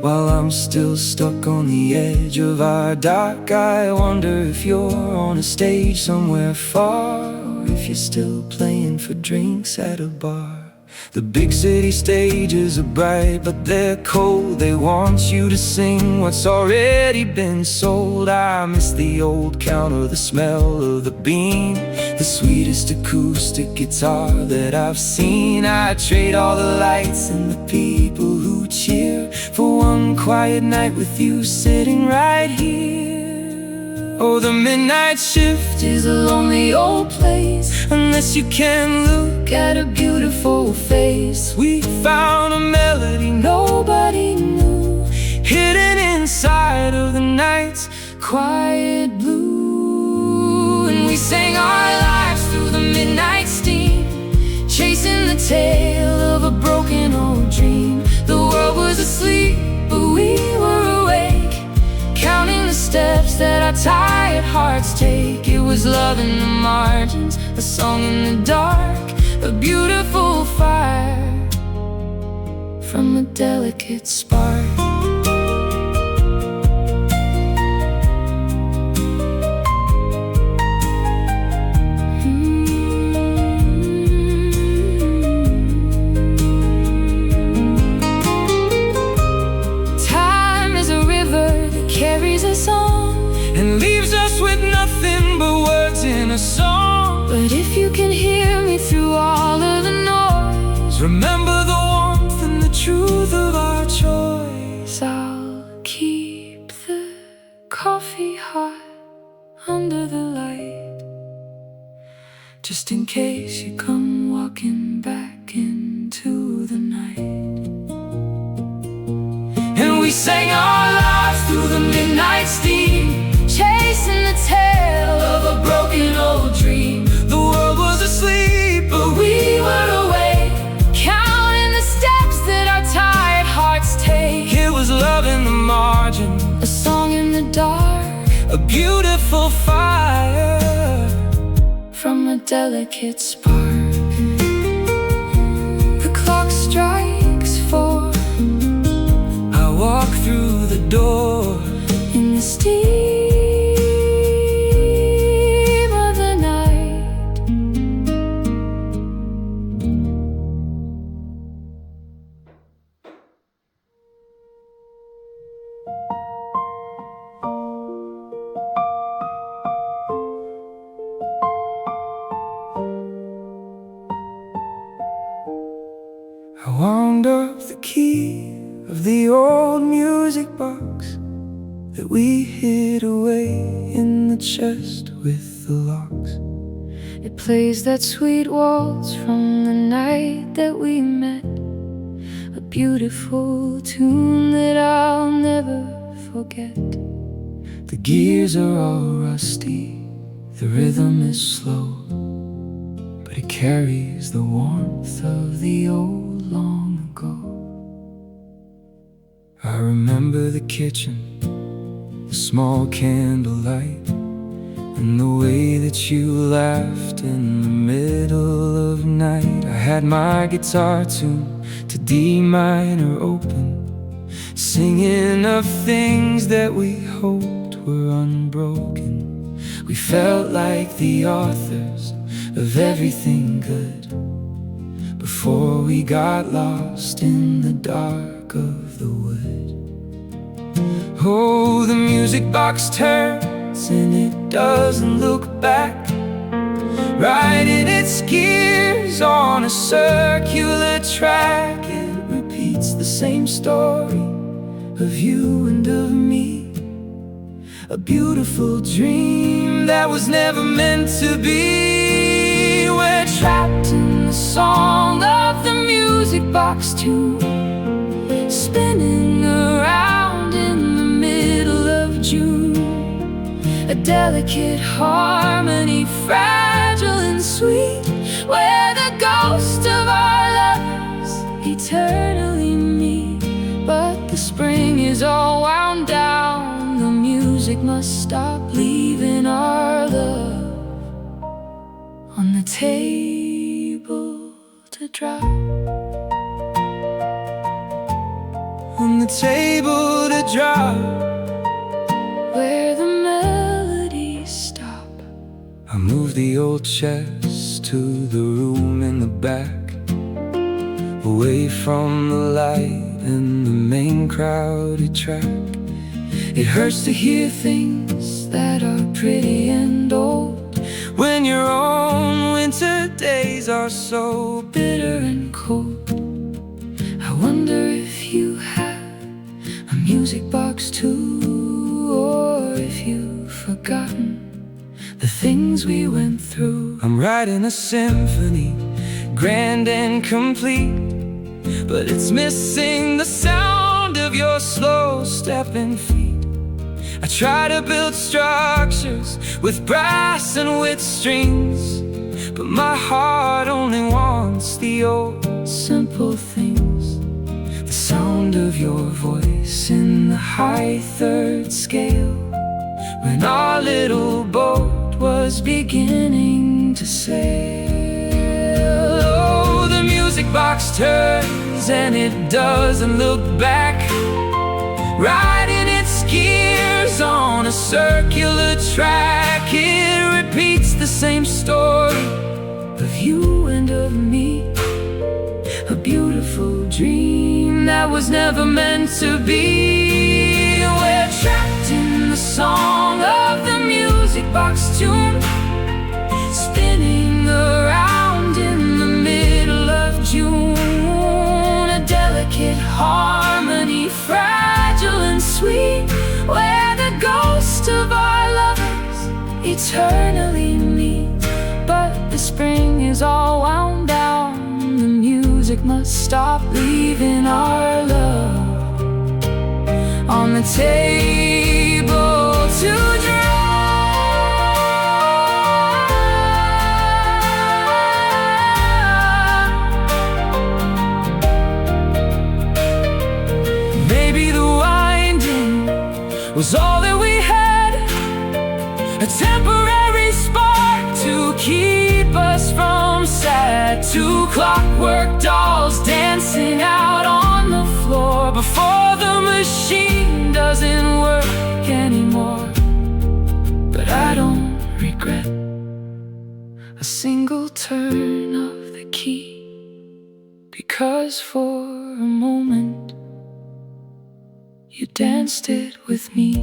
while I'm still stuck on the edge of our dock. I wonder if you're on a stage somewhere far, or if you're still playing for drinks at a bar. The big city stages are bright, but they're cold. They want you to sing what's already been sold. I miss the old counter, the smell of the bean, the sweetest acoustic guitar that I've seen. I'd trade all the lights and the people who cheer for one quiet night with you sitting right here. Oh, the midnight shift is a lonely old place, unless you can look at a beautiful face. We found a melody nobody knew, hidden inside of the night's quiet blue. And we sang our lives through the midnight steam, chasing the tail of a broken old dream. The world was asleep, but we were awake, counting the steps that our tired hearts take. It was love in the margins, a song in the dark, a beautiful fire from a delicate spark. And leaves us with nothing but words in a song. But if you can hear me through all of the noise, remember the warmth and the truth of our choice. I'll keep the coffee hot under the light, just in case you come walking back into the night. And we sang our lives through the midnight steam, chasing the tail of a broken old dream. The world was asleep, but we were awake, counting the steps that our tired hearts take. It was love in the margin, a song in the dark, a beautiful fire from a delicate spark. The clock strikes 4. I walk through the door in the steam of the night. I wound up the key of the old music box that we hid away in the chest with the locks. It plays that sweet waltz from the night that we met, a beautiful tune that I'll never forget. The gears are all rusty, the rhythm is slow, but it carries the warmth of the old long ago. I remember the kitchen, the small candlelight, and the way that you laughed in the middle of night. I had my guitar tuned to D minor open, singing of things that we hoped were unbroken. We felt like the authors of everything good before we got lost in the dark of the wood. Oh, the music box turns and it doesn't look back, right in its gears on a circular track. It repeats the same story of you and of me, a beautiful dream that was never meant to be. We're trapped in the song of the music box tune, spinning around in the middle of June, a delicate harmony, fragile and sweet, where the ghost of our lovers eternally meet. But the spring is all wound down, the music must stop, leaving our love on the table to drop. On the table to drop, where the melodies stop. I moved the old chest to the room in the back, away from the light and the main crowded track. It hurts to hear things that are pretty and old, when your own winter days are so bitter and cold. I wonder if you have a music box too, or if you've forgotten the things we went through. I'm writing a symphony, grand and complete, but it's missing the sound of your slow stepping feet. I try to build structures with brass and with strings, but my heart only wants the old simple things. The sound of your voice in the high third scale, when our little boat was beginning to sail. Oh, the music box turns and it doesn't look back, riding its gears on a circular track. It repeats the same story of you and of me, a beautiful dream that was never meant to be. We're trapped in the song of the music box tune, spinning around in the middle of June. A delicate harmony, fragile and sweet, where the ghost of our lovers eternally meet. But the spring is all wound down, the music must stop, leaving our love on the table to dry. Maybe the winding was all that we had, a temporary spark to keep us from sad. Two clockwork dolls dancing out on the floor before the machine doesn't work anymore. But I don't regret a single turn of the key, because for a moment you danced it with me.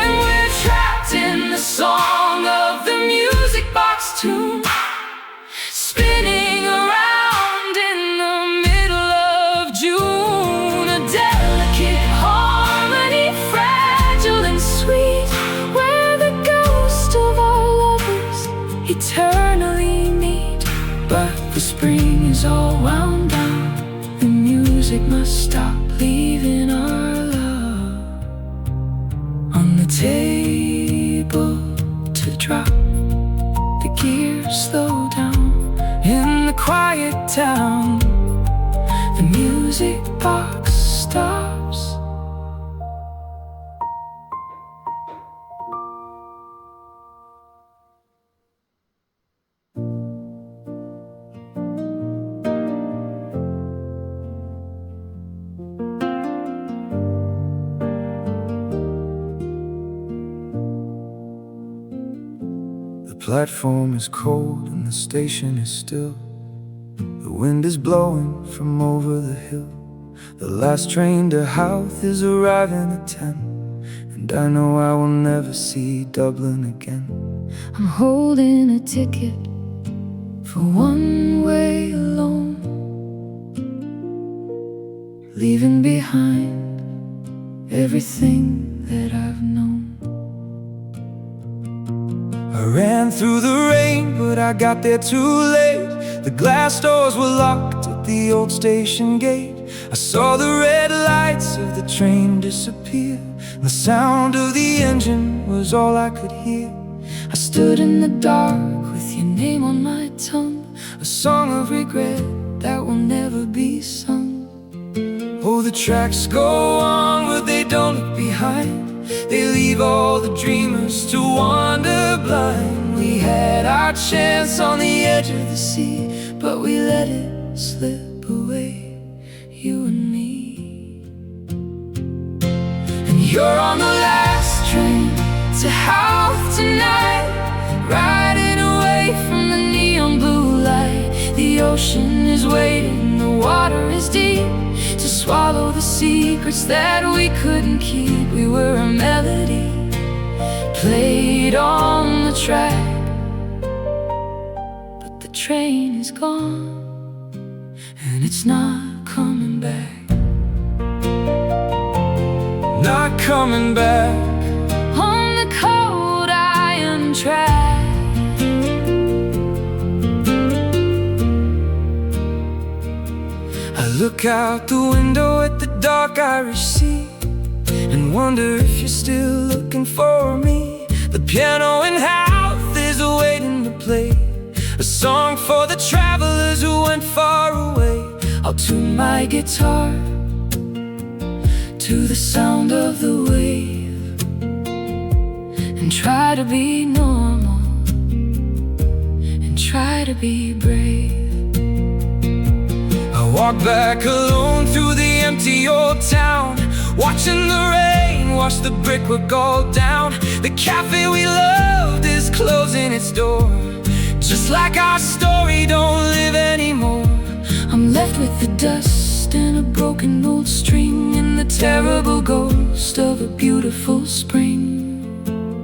And we're trapped in the song of the music box tune, spinning around in the middle of June. A delicate harmony, fragile and sweet, where the ghost of our lovers eternally meet. But the spring is all wound down, the music must stop, leaving our love on the table to drop. The gears slow down in the quiet town, the music box stops. The platform is cold and the station is still. The wind is blowing from over the hill. The last train to Howth is arriving at 10, and I know I will never see Dublin again. I'm holding a ticket for one way alone, leaving behind everything that I've known. I ran through the rain, but I got there too late. The glass doors were locked at the old station gate. I saw the red lights of the train disappear. The sound of the engine was all I could hear. I stood in the dark with your name on my tongue, A song of regret that will never be sung. Oh, the tracks go on, but they don't look behind. They leave all the dreamers to wander blind. We had our chance on the edge of the sea, but we let it slip away, you and me. And you're on the last train to Howth tonight, riding away from the neon ocean is waiting, the water is deep, to swallow the secrets that we couldn't keep. We were a melody played on the track, but the train is gone, and it's not coming back. Not coming back. On the cold iron track, I look out the window at the dark Irish Sea and wonder if you're still looking for me. The piano in house is waiting to play a song for the travelers who went far away. I'll tune my guitar to the sound of the wave and try to be normal and try to be brave. I walk back alone through the empty old town, watching the rain wash the brickwork all down. The cafe we loved is closing its door, just like our story don't live anymore. I'm left with the dust and a broken old string and the terrible ghost of a beautiful spring.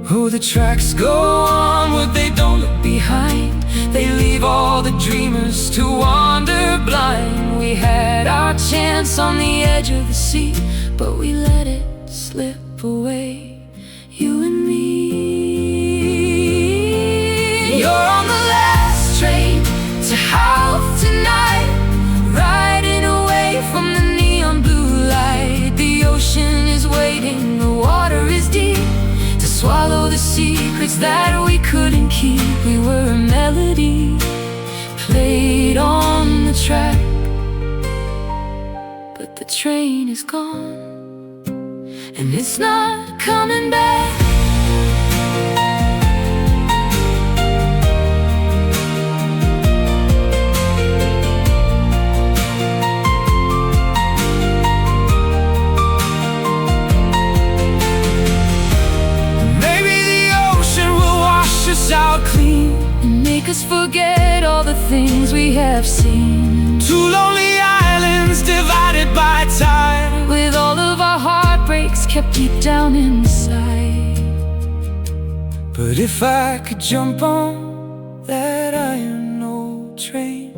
Oh, the tracks go onward, they don't look behind. They leave all the dreamers to wander blind. We had our chance on the edge of the sea, but we let it slip away, you and me. You're on the last train to House tonight, riding away from the neon blue light. The ocean is waiting, the water is deep, to swallow the secrets that we couldn't keep. We were a melody played on the track, but the train is gone, and it's not coming back. Out clean and make us forget all the things we have seen. Two lonely islands divided by time, with all of our heartbreaks kept deep down inside. But if I could jump on that iron old train,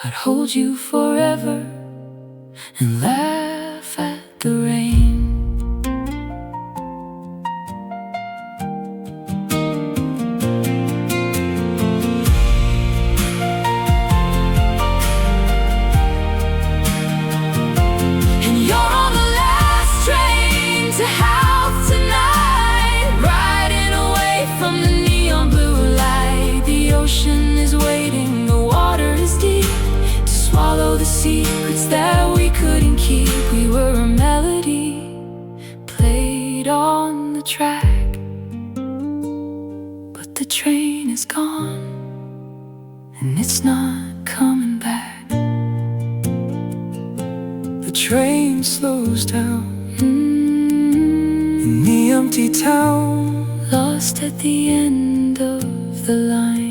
I'd hold you forever and laugh at the rain. Secrets that we couldn't keep. We were a melody played on the track, but the train is gone, and it's not coming back. The train slows down in the empty town, lost at the end of the line.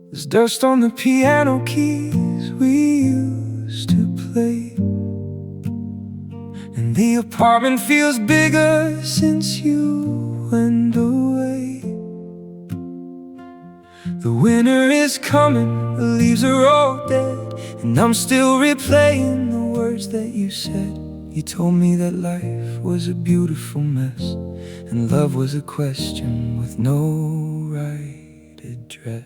There's dust on the piano keys we used to play, and the apartment feels bigger since you went away. The winter is coming, the leaves are all dead, and I'm still replaying the words that you said. You told me that life was a beautiful mess, and love was a question with no right address.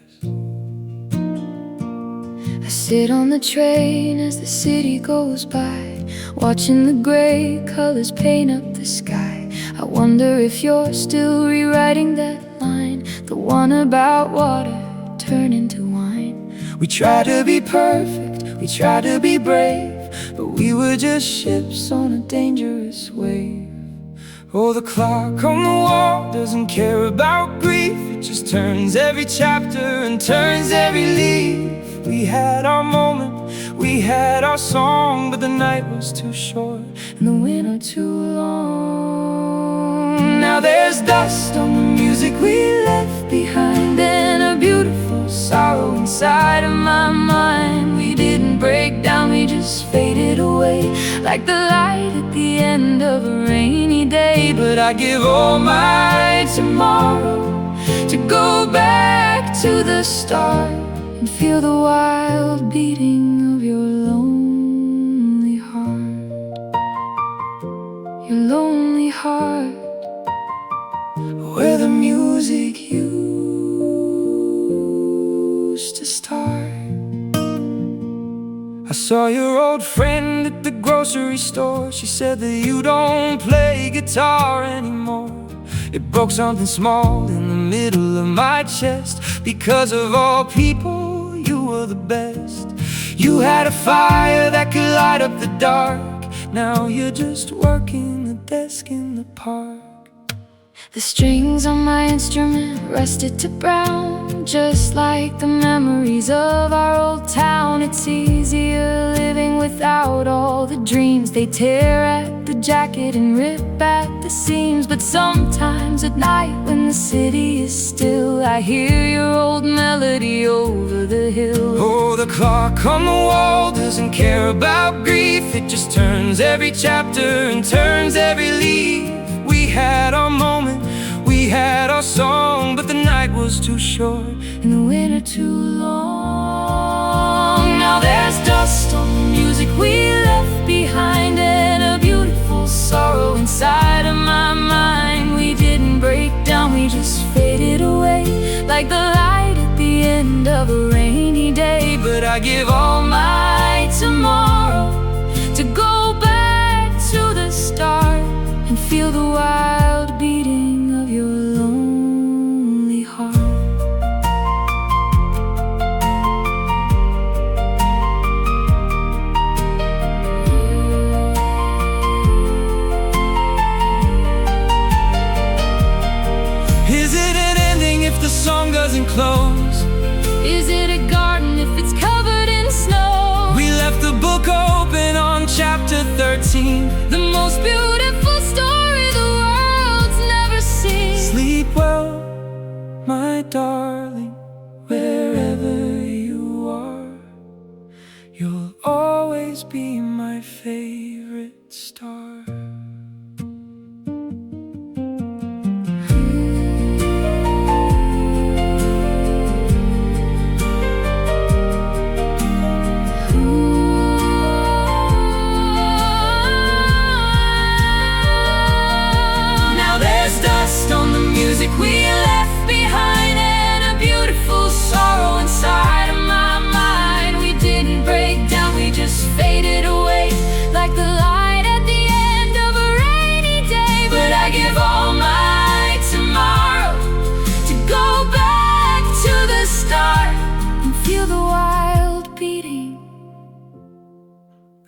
I sit on the train as the city goes by, watching the gray colors paint up the sky. I wonder if you're still rewriting that line, the one about water turning to wine. We try to be perfect, we try to be brave, but we were just ships on a dangerous wave. Oh, the clock on the wall doesn't care about grief. It just turns every chapter and turns every leaf. We had our moment, we had our song, but the night was too short and the winter too long. Now there's dust on the music we left behind, and a beautiful sorrow inside of my mind. We didn't break down, we just faded away like the light at the end of a rainy day. But I give all my tomorrow to go back to the start and feel the wild beating of your lonely heart. Your lonely heart, where the music used to start. I saw your old friend at the grocery store. She said that you don't play guitar anymore. It broke something small in the middle of my chest. Because of all people, you were the best. You had a fire that could light up the dark. Now you're just working the desk in the park. The strings on my instrument rusted to brown, just like the memories of our old town. It's easier living without all the dreams. They tear at the jacket and rip at the seams. But sometimes at night when the city is still, I hear your old melody over the hill. Oh, the clock on the wall doesn't care about grief. It just turns every chapter and turns every leaf. We had our moment, we had our song, but the night was too short and the winter too long. Now there's dust on the music we left behind, and a beautiful sorrow inside of my mind. We didn't break down, we just faded away like the light at the end of a rainy day. But I give all my tomorrow to go back to the start and feel the wild beating of your lonely heart. Is it an ending if the song doesn't close? Is it a garden if it's covered in snow? We left the book open on chapter 13, the most beautiful story the world's never seen. Sleep well, my darling, wherever you are. You'll always be my favorite star. We left behind, and a beautiful sorrow inside of my mind. We didn't break down, we just faded away like the light at the end of a rainy day. But I give all my tomorrow to go back to the start and feel the wild beating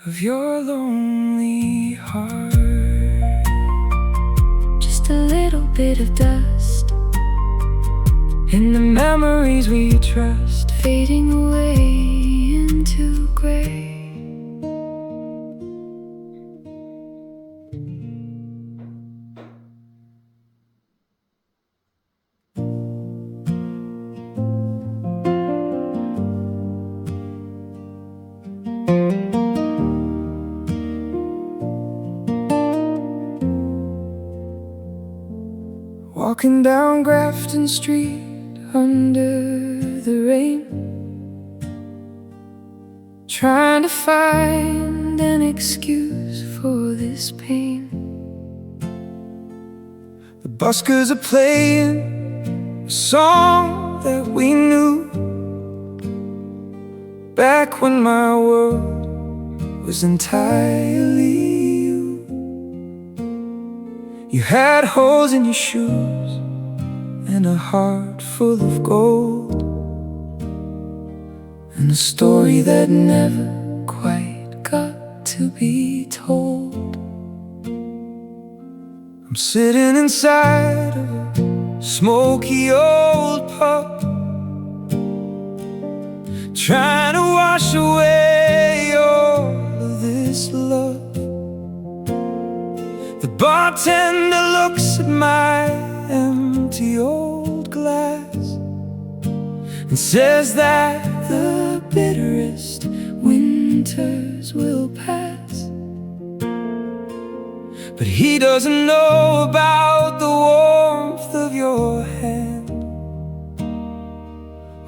of your lonely heart. Just a little bit of dust in the memories we trust, fading away into gray. Walking down Grafton Street under the rain, trying to find an excuse for this pain. The buskers are playing a song that we knew back when my world was entirely you. You had holes in your shoes and a heart full of gold, and a story that never quite got to be told. I'm sitting inside of a smoky old pub, trying to wash away all of this love. The bartender looks at my empty old glass and says that the bitterest winters will pass. But he doesn't know about the warmth of your hand,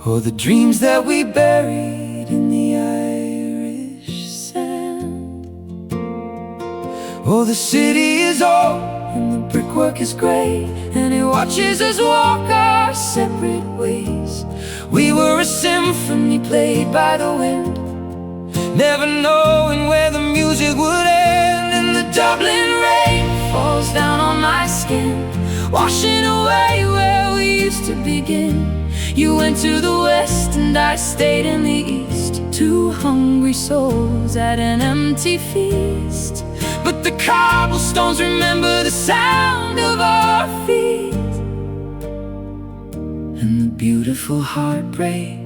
or the dreams that we buried in the Irish sand. Oh, the city is old and the brickwork is grey, and it watches us walk our separate ways. We were a symphony played by the wind, never knowing where the music would end. And the Dublin rain falls down on my skin, washing away where we used to begin. You went to the west and I stayed in the east, two hungry souls at an empty feast. But the cobblestones remember the sound of our feet, and the beautiful heartbreak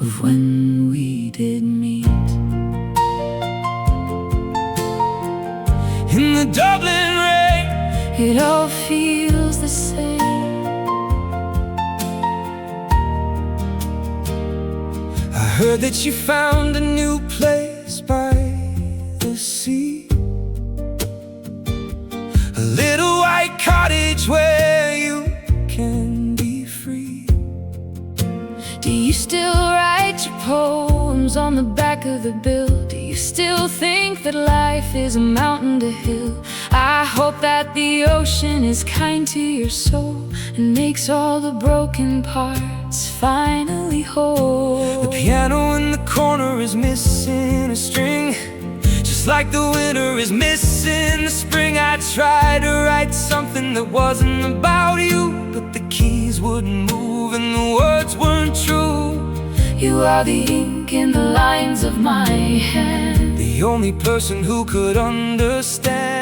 of when we did meet. In the Dublin rain, it all feels the same. I heard that you found a new place by the sea, a little white cottage where you can be free. Do you still write your poems on the back of the bill? Do you still think that life is a mountain to hill? I hope that the ocean is kind to your soul and makes all the broken parts finally whole. The piano in the corner is missing a string, just like the winter is missing the spring. I tried to write something that wasn't about you, but the keys wouldn't move and the words weren't true. You are the ink in the lines of my hand, the only person who could understand.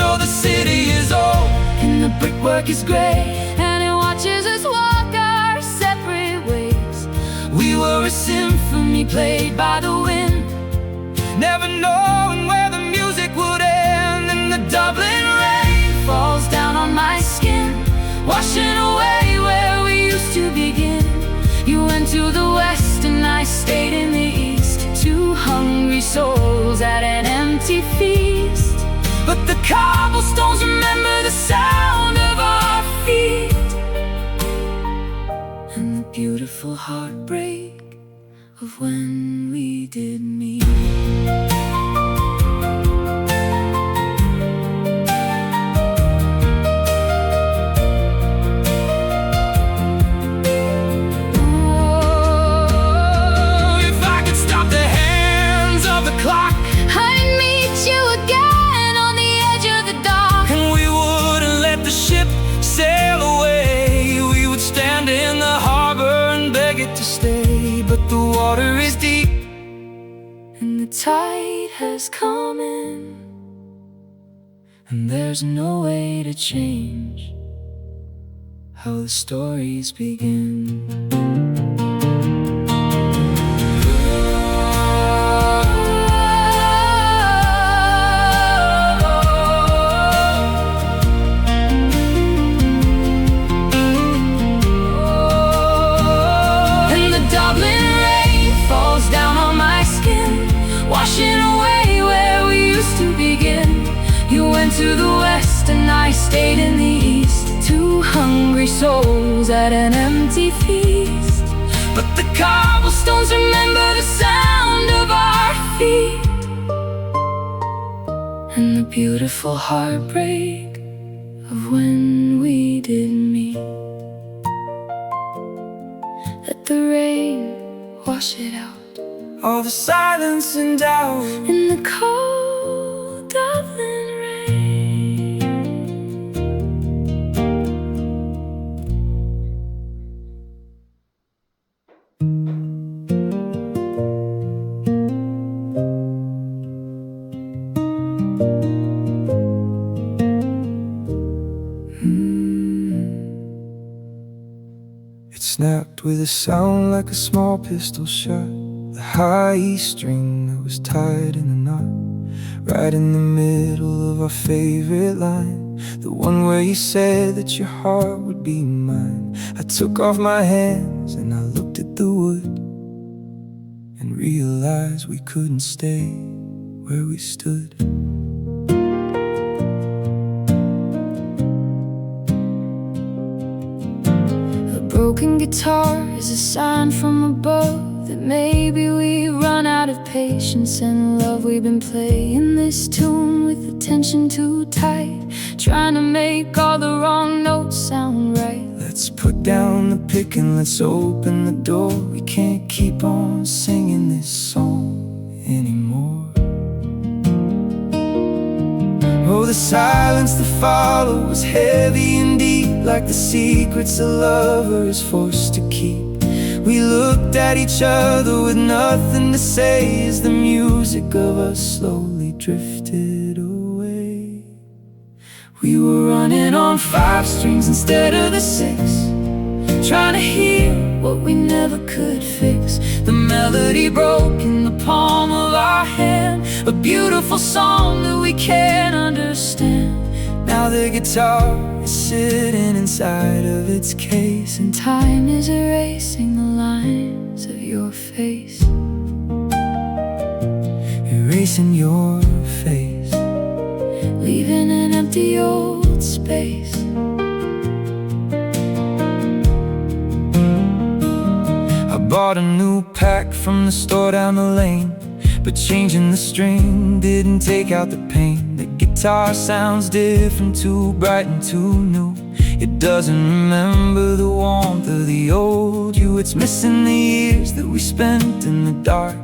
Oh, the city is old and the brickwork is grey, and it watches us walk our separate ways. We were a symphony played by the wind, never knowing where the music would end. And the Dublin rain falls down on my skin, washing away where we used to begin. You went to the west and I stayed in the east, two hungry souls at an empty feast. But the cobblestones remember the sound of our feet, and the beautiful heartbreak of when we did meet. Sail away, we would stand in the harbor and beg it to stay. But the water is deep and the tide has come in, and there's no way to change how the stories begin. Washing away where we used to begin. You went to the west and I stayed in the east, two hungry souls at an empty feast. But the cobblestones remember the sound of our feet, and the beautiful heartbreak of when we did meet. Let the rain wash it out, all the silence and doubt in the cold Dublin rain. It snapped with a sound like a small pistol shot. The high E string that was tied in a knot, right in the middle of our favorite line, the one where you said that your heart would be mine. I took off my hands and I looked at the wood and realized we couldn't stay where we stood. A broken guitar is a sign from above that maybe we run out of patience and love. We've been playing this tune with the tension too tight, trying to make all the wrong notes sound right. Let's put down the pick and let's open the door. We can't keep on singing this song anymore. Oh, the silence that followed was heavy and deep, like the secrets a lover is forced to keep. We looked at each other with nothing to say as the music of us slowly drifted away. We were running on 5 strings instead of the 6, trying to hear what we never could fix. The melody broke in the palm of our hand, a beautiful song that we can't understand. Now the guitar is sitting inside of its case, And time is erasing the lines of your face, erasing your face, leaving an empty old space. I bought a new pack from the store down the lane, but changing the string didn't take out the pain. The guitar sounds different, too bright and too new. It doesn't remember the warmth of the old you. It's missing the years that we spent in the dark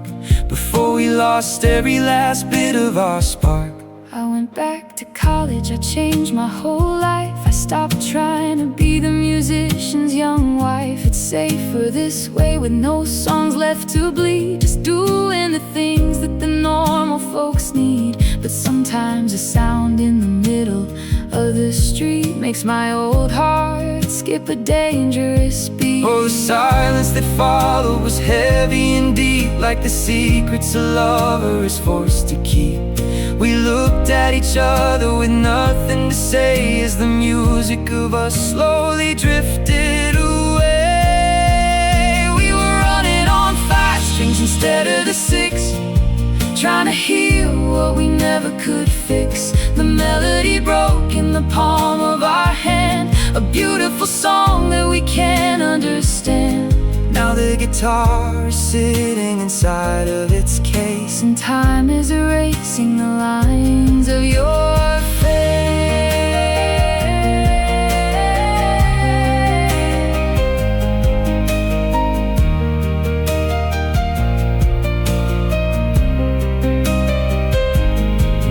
before we lost every last bit of our spark. I went back to college, I changed my whole life. I stopped trying to be the musician's young wife. It's safer this way with no songs left to bleed, just doing the things that the normal folks need. But sometimes a sound in the middle of the street makes my old heart skip a dangerous beat. Oh, the silence that followed was heavy and deep, like the secrets a lover is forced to keep. We looked at each other with nothing to say as the music of us slowly drifted away. We were running on 5 strings instead of the 6, trying to heal what we never could fix. The melody broke in the palm of our hand, a beautiful song that we can't understand. Now the guitar is sitting inside of its case, And time is erasing the lines of your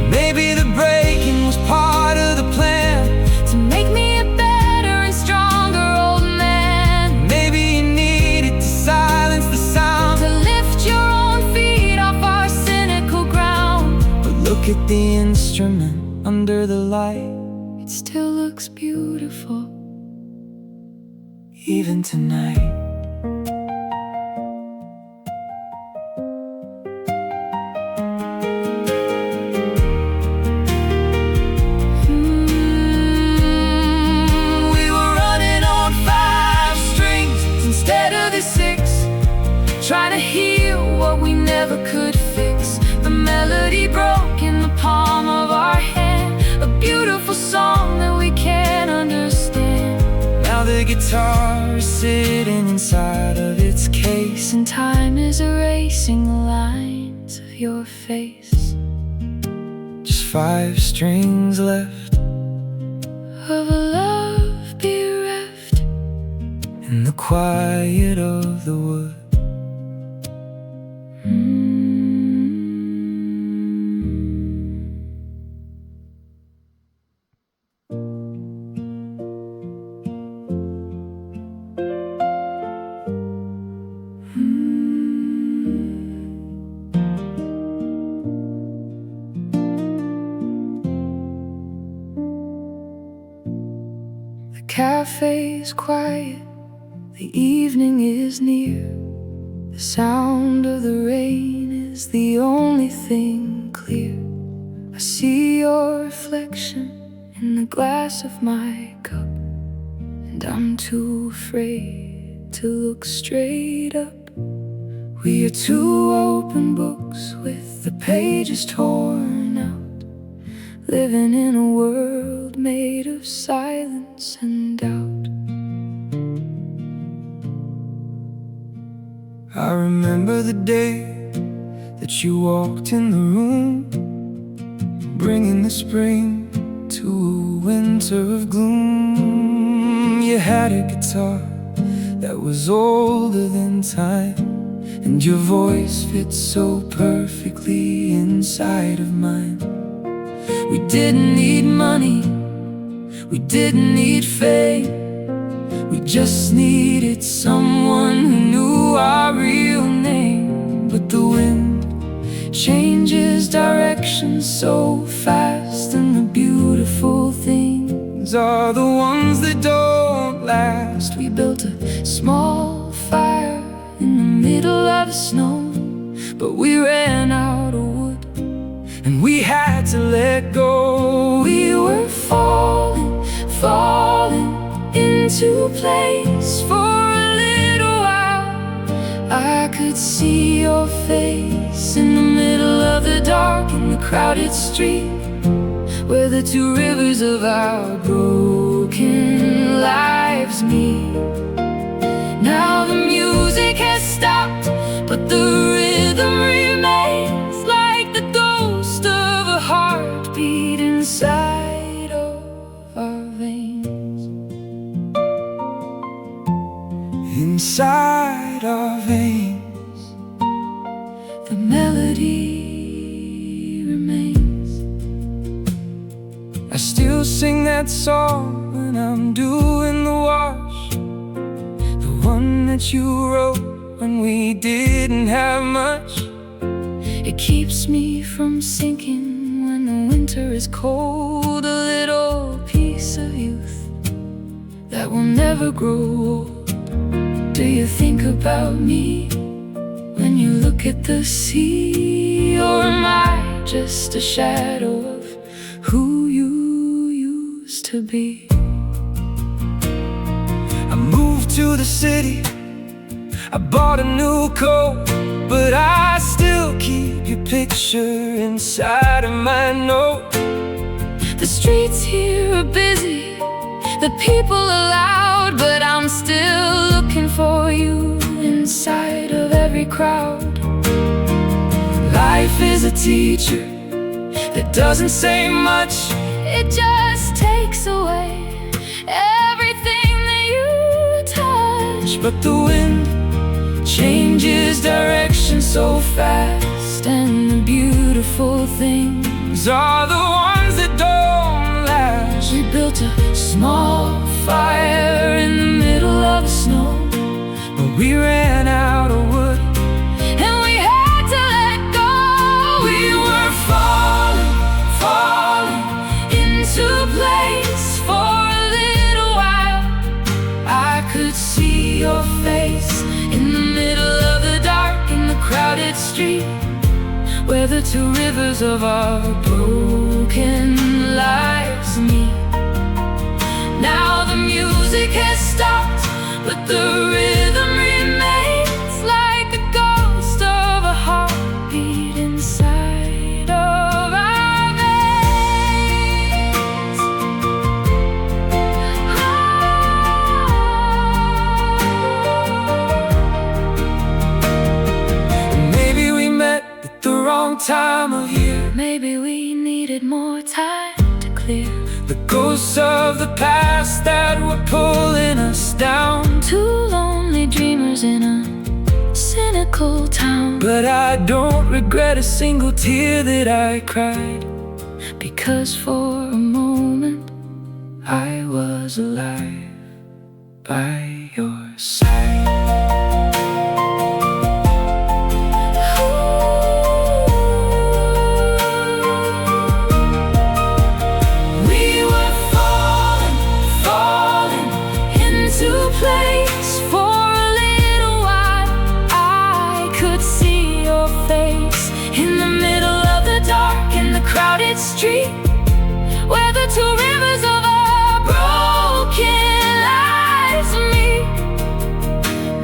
maybe the breaking was part of the plan, to make me a better and stronger old man. maybe you needed to silence the sound, To lift your own feet off our cynical ground. but look at the instrument under the light, It still looks beautiful, even tonight. We were running on 5 strings instead of the 6, trying to heal what we never could fix. The melody broke in the palm of our hand, a beautiful song that we can't understand. Now the guitar is sitting inside of its case, And time is erasing the lines of your face, just 5 strings left of a love bereft. in the quiet of the wood. The cafe's quiet, The evening is near. The sound of the rain is the only thing clear. I see your reflection in the glass of my cup, and I'm too afraid to look straight up. We are two open books with the pages torn out, living in a world made of silence and doubt. I remember the day that you walked in the room, bringing the spring to a winter of gloom. You had a guitar that was older than time, and your voice fits so perfectly inside of mine. We didn't need money, we didn't need fame, we just needed someone who knew our real name. But the wind changes direction so fast, and the beautiful things Are the ones that don't last. We built a small fire in the middle of the snow, but we ran out of wood And we had to let go. We were falling, falling into place. For a little while I could see your face in the middle of the dark, in the crowded street, where the two rivers of our broken lives meet. Now the music has stopped, but the rhythm remains, like the ghost of a heartbeat inside of our veins. Inside our veins, The melody remains. I still sing that song when I'm doing the wash, the one that you wrote when we didn't have much. It keeps me from sinking when the winter is cold. A little piece of youth that will never grow old. Do you think about me when you look at the sea? Or am I just a shadow of who you used to be? I moved to the city, I bought a new coat, but I still keep your picture inside of my note. The streets here are busy, the people are loud, but I'm still looking for you inside of every crowd. Life is a teacher that doesn't say much. It just takes away everything that you touch. But the wind changes direction so fast, And the beautiful things are the ones that don't last. we built a small fire in the middle of the snow, But we ran out of wood. and we had to let go. We were falling, falling into place. For a little while I could see your face in the middle of the dark, in the crowded street, where the two rivers of our broken lives meet. Now the music has stopped, but the rhythm remains, like the ghost of a heartbeat inside of our veins. Maybe we met at the wrong time of year. Maybe we needed more time to clear The ghosts of the past that were pulling us down. two lonely dreamers in a cynical town. But I don't regret a single tear that I cried, Because for a moment I was alive by your side. we were falling, falling into place. For street where the two rivers of our broken lives meet.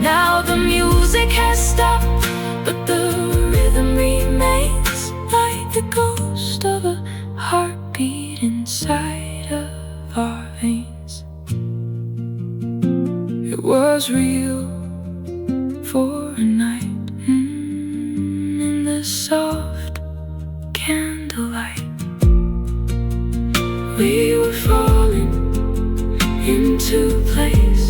Now the music has stopped, but the rhythm remains like the ghost of a heartbeat inside of our veins. It was real for a night, in the soft candlelight. We were falling into place.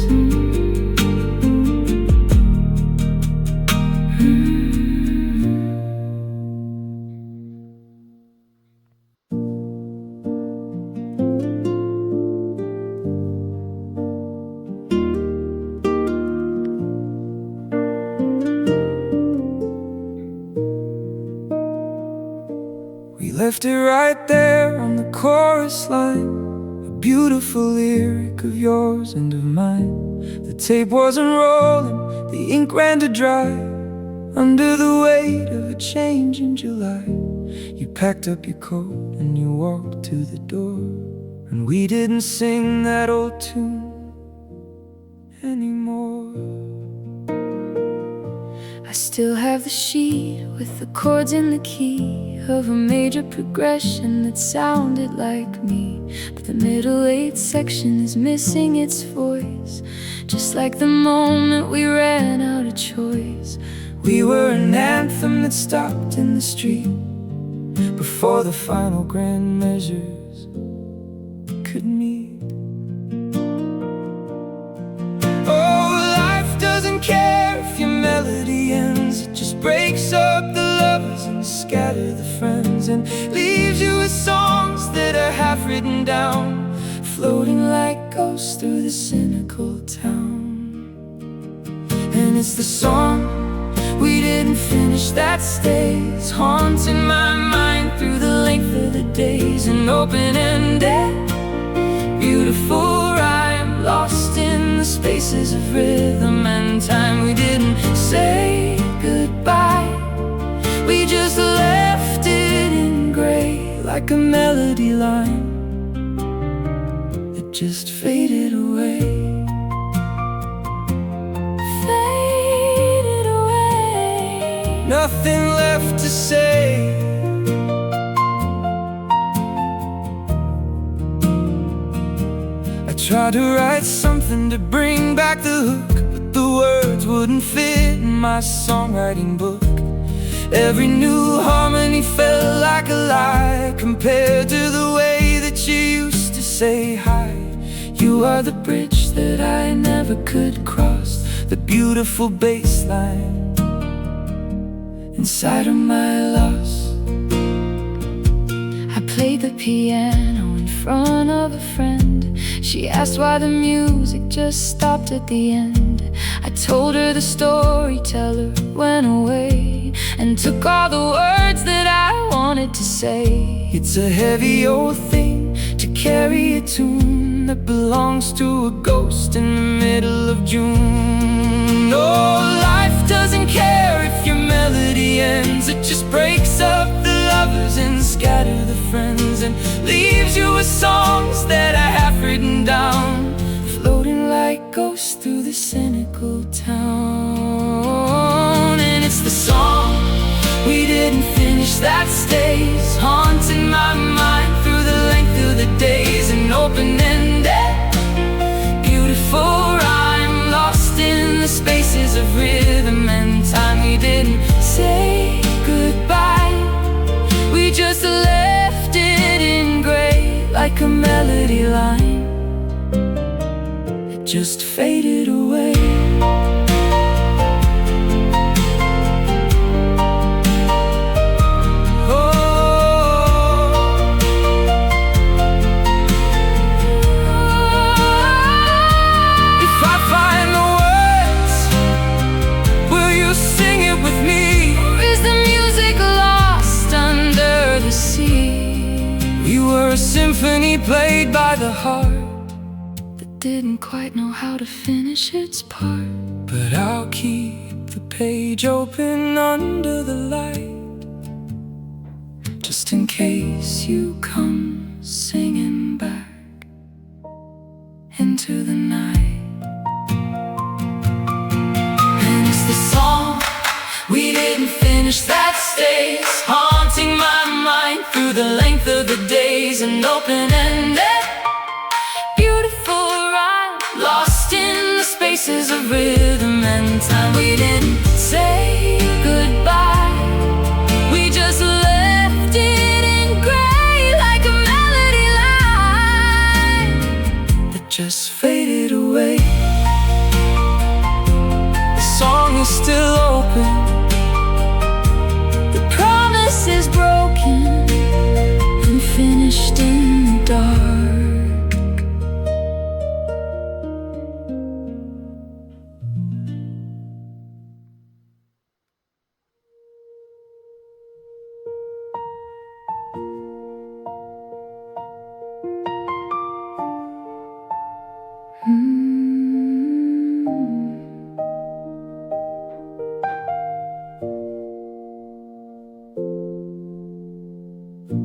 We left it right there on the chorus line, a beautiful lyric of yours and of mine. The tape wasn't rolling, the ink ran to dry, under the weight of a change in July. You packed up your coat and you walked to the door, and we didn't sing that old tune anymore. I still have the sheet with the chords in the key of a major progression that sounded like me, but the middle 8th section is missing its voice, just like the moment we ran out of choice. We were an anthem that stopped in the street before the final grand measures could meet. Oh, life doesn't care if your melody ends, it just breaks up the lovers and scatters the friends, and leaves you with songs that are half written down, floating like ghosts through the cynical town. And it's the song we didn't finish that stays haunting my mind through the length of the days. An open-ended, beautiful rhyme, lost in the spaces of rhythm and time. We didn't say goodbye, we just left it in gray, like a melody line that just faded away. Faded away. Nothing left to say. I tried to write something to bring back the hook, but the words wouldn't fit in my songwriting book. Every new harmony felt like a lie compared to the way that you used to say hi. You are the bridge that I never could cross, the beautiful bass line inside of my loss. I played the piano in front of a friend. She asked why the music just stopped at the end. I told her the storyteller went away and took all the words that I wanted to say. It's a heavy old thing to carry a tune that belongs to a ghost in the middle of June. No, life doesn't care if your melody ends, it just breaks up the lovers and scatters the friends, and leaves you with songs that I have written down, floating like ghosts through the cynical town. And it's the song we didn't finish that stays haunting my mind through the length of the days. An open-ended, beautiful rhyme, lost in the spaces of rhythm and time. We didn't say goodbye, we just left it in gray, like a melody line that just faded away. A symphony played by the heart that didn't quite know how to finish its part. But I'll keep the page open under the light just in case you come singing back into the night. And it's the song we didn't finish that stays haunting my mind through the length of the days. An open-ended, beautiful rhyme, lost in the spaces of rhythm and time. We didn't say goodbye, we just left it in gray, like a melody line that just faded away. The song is still open, the promise is broken, unfinished in the dark.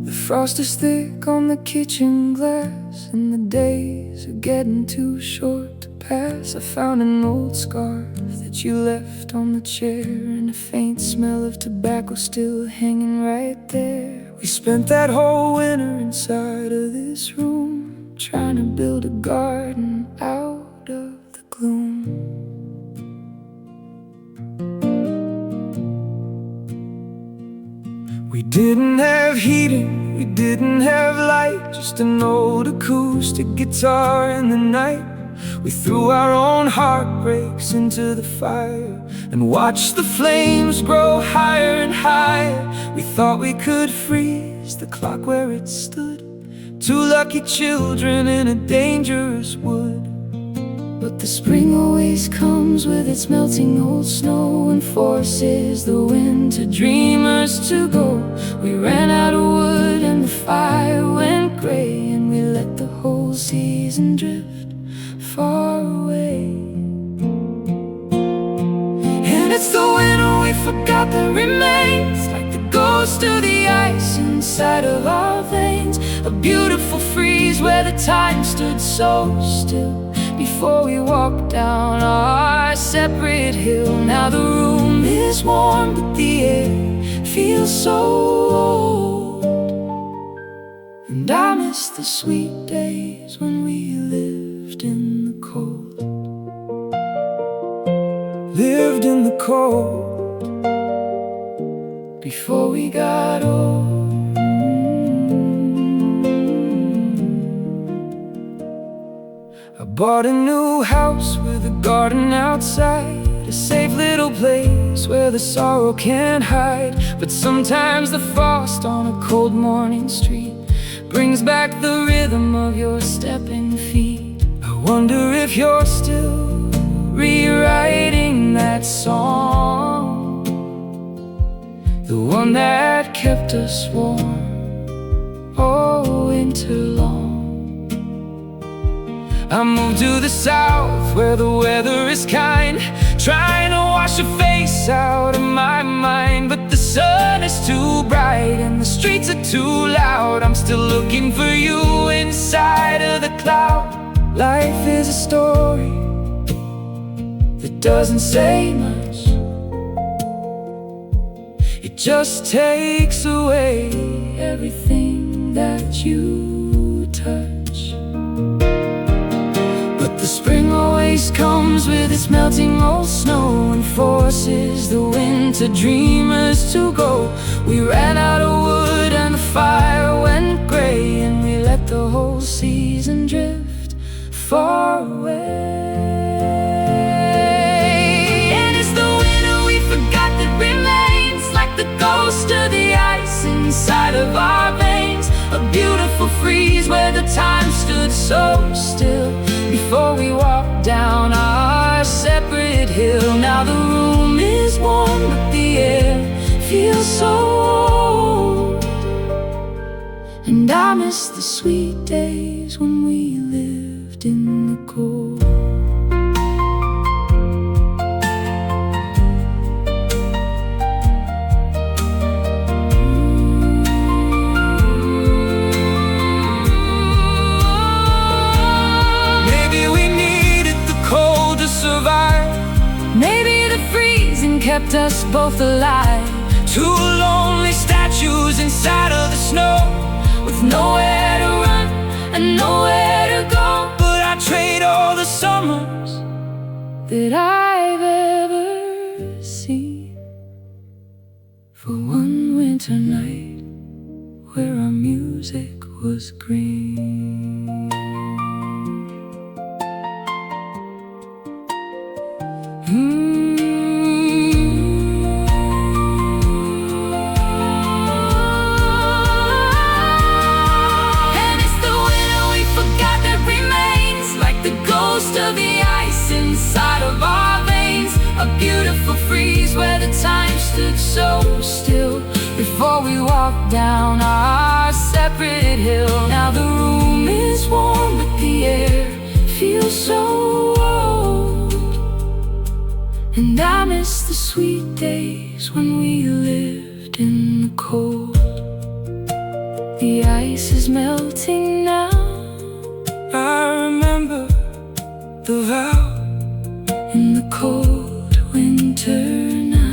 The frost is thick on the kitchen glass, and the days are getting too short to pass. I found an old scarf that you left on the chair, and a faint smell of tobacco still hanging right there. We spent that whole winter inside of this room, trying to build a garden out of the gloom. We didn't have heating, we didn't have light, just an old acoustic guitar in the night. We threw our own heartbreaks into the fire and watched the flames grow higher and higher. We thought we could freeze the clock where it stood, two lucky children in a dangerous wood. But the spring always comes with its melting old snow and forces the winter dreamers to go. We ran out of wood and the fire went gray, and we let the whole season drift far away. And it's the winter we forgot that remains, like the ghost of the ice inside of our veins. A beautiful freeze where the time stood so still before we walked down our separate hill. Now the room is warm, but the air feels so old. And I miss the sweet days when we lived in the cold. Lived in the cold before we got old. I bought a new house with a garden outside, a safe little place where the sorrow can't hide. But sometimes the frost on a cold morning street brings back the rhythm of your stepping feet. I wonder if you're still rewriting that song, the one that kept us warm all winter long. I moved to the south where the weather is kind, trying to wash your face out of my mind. But the sun is too bright and the streets are too loud. I'm still looking for you inside of the cloud. Life is a story that doesn't say much, it just takes away everything that you touch. The spring always comes with its melting old snow and forces the winter dreamers to go. We ran out of wood and the fire went gray, and we let the whole season drift far away. And it's the winter we forgot that remains, like the ghost of the ice inside of our veins. A beautiful freeze where the time stood so still before we walked down our separate hill. Now the room is warm, but the air feels so old. And I miss the sweet days when we lived in the cold. kept us both alive. Two lonely statues inside of the snow, with nowhere to run and nowhere to go. But I'd trade all the summers that I've ever seen for one winter night where our music was green. And it's the winter we forgot that remains, like the ghost of the ice inside of our veins. A beautiful freeze where the time stood so still before we walked down our separate hill. Now the room is warm but the air feels so old, and I miss the sweet days when we lived in the cold. The ice is melting now. I remember the vow in the cold winter night.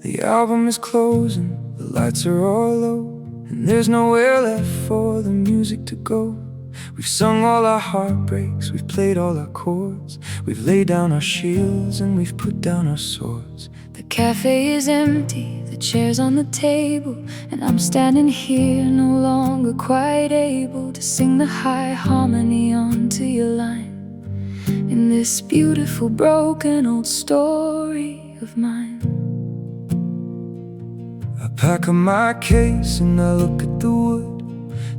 The album is closing, the lights are all low, and there's nowhere left for the music to go. We've sung all our heartbreaks, we've played all our chords, we've laid down our shields and we've put down our swords. The cafe is empty, the chairs on the table, and I'm standing here no longer quite able to sing the high harmony onto your line in this beautiful broken old story of mine. I pack up my case and I look at the wood,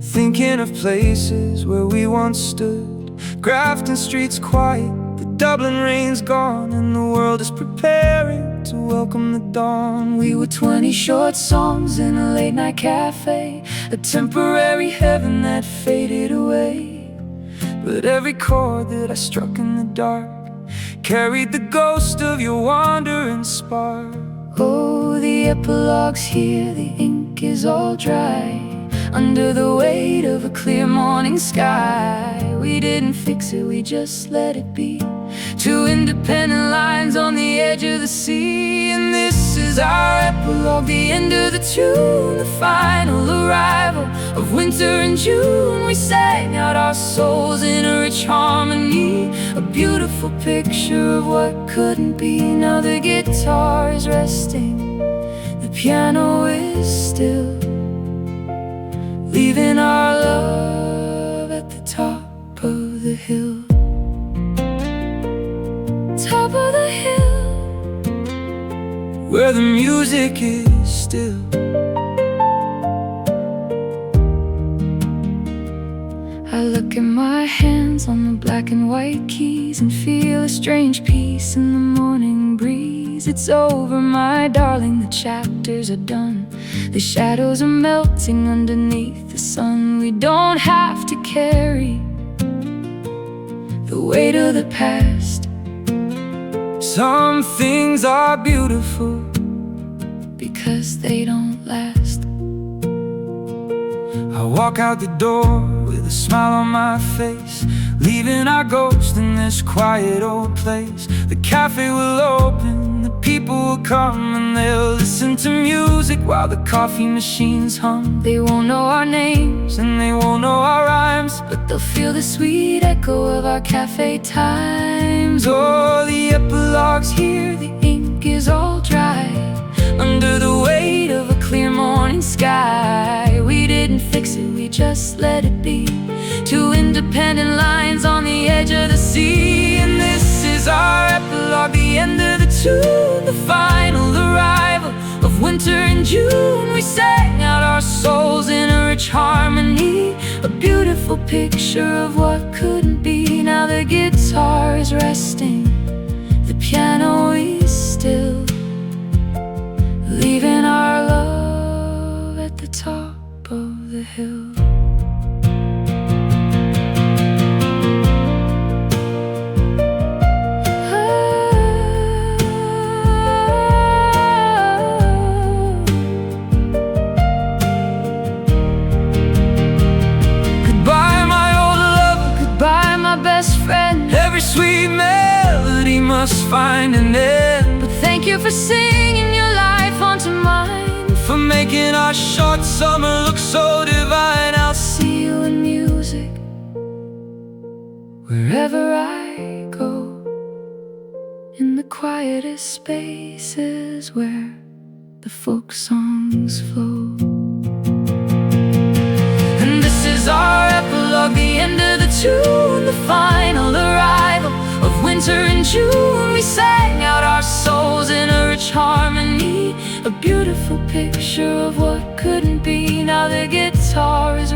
thinking of places where we once stood. Grafton Street's quiet, the Dublin rain's gone, and the world is preparing to welcome the dawn. We were 20 short songs in a late night cafe, a temporary heaven that faded away. But every chord that I struck in the dark carried the ghost of your wandering spark. Oh, the epilogue's here, the ink is all dry, under the weight of a clear morning sky. We didn't fix it, we just let it be. Two independent lines on the edge of the sea. And this is our epilogue, the end of the tune, the final arrival of winter in June. We sang out our souls in a rich harmony, a beautiful picture of what couldn't be. Now the guitar is resting, the piano is still, leaving our love at the top of the hill. Top of the hill, where the music is still. I look at my hands on the black and white keys and feel a strange peace in the morning breeze. It's over, my darling, the chapters are done. The shadows are melting underneath the sun. We don't have to carry the weight of the past. Some things are beautiful because they don't last. I walk out the door with a smile on my face, leaving our ghost in this quiet old place. The cafe will open, the people will come, and they'll listen to music while the coffee machines hum. They won't know our names and they won't know our rhymes, but they'll feel the sweet echo of our cafe times. Oh, the epilogue's here, The ink is all dry, under the weight of a clear morning sky. We didn't fix it, we just let it be. Two independent lines on the edge of the sea. And this is our epilogue, the end of the tune, the final arrival of winter in June. We sang out our souls in a rich harmony, a beautiful picture of what couldn't be. Now the guitar is resting, the piano is still, leaving our love at the top of the hill. find an end. But thank you for singing your life onto mine, for making our short summer look so divine. I'll see you in music wherever I go, in the quietest spaces where the folk songs flow. And this is our epilogue, the end of the tune, the final arrival of winter in June. We sang out our souls in a rich harmony, a beautiful picture of what couldn't be. Now the guitar is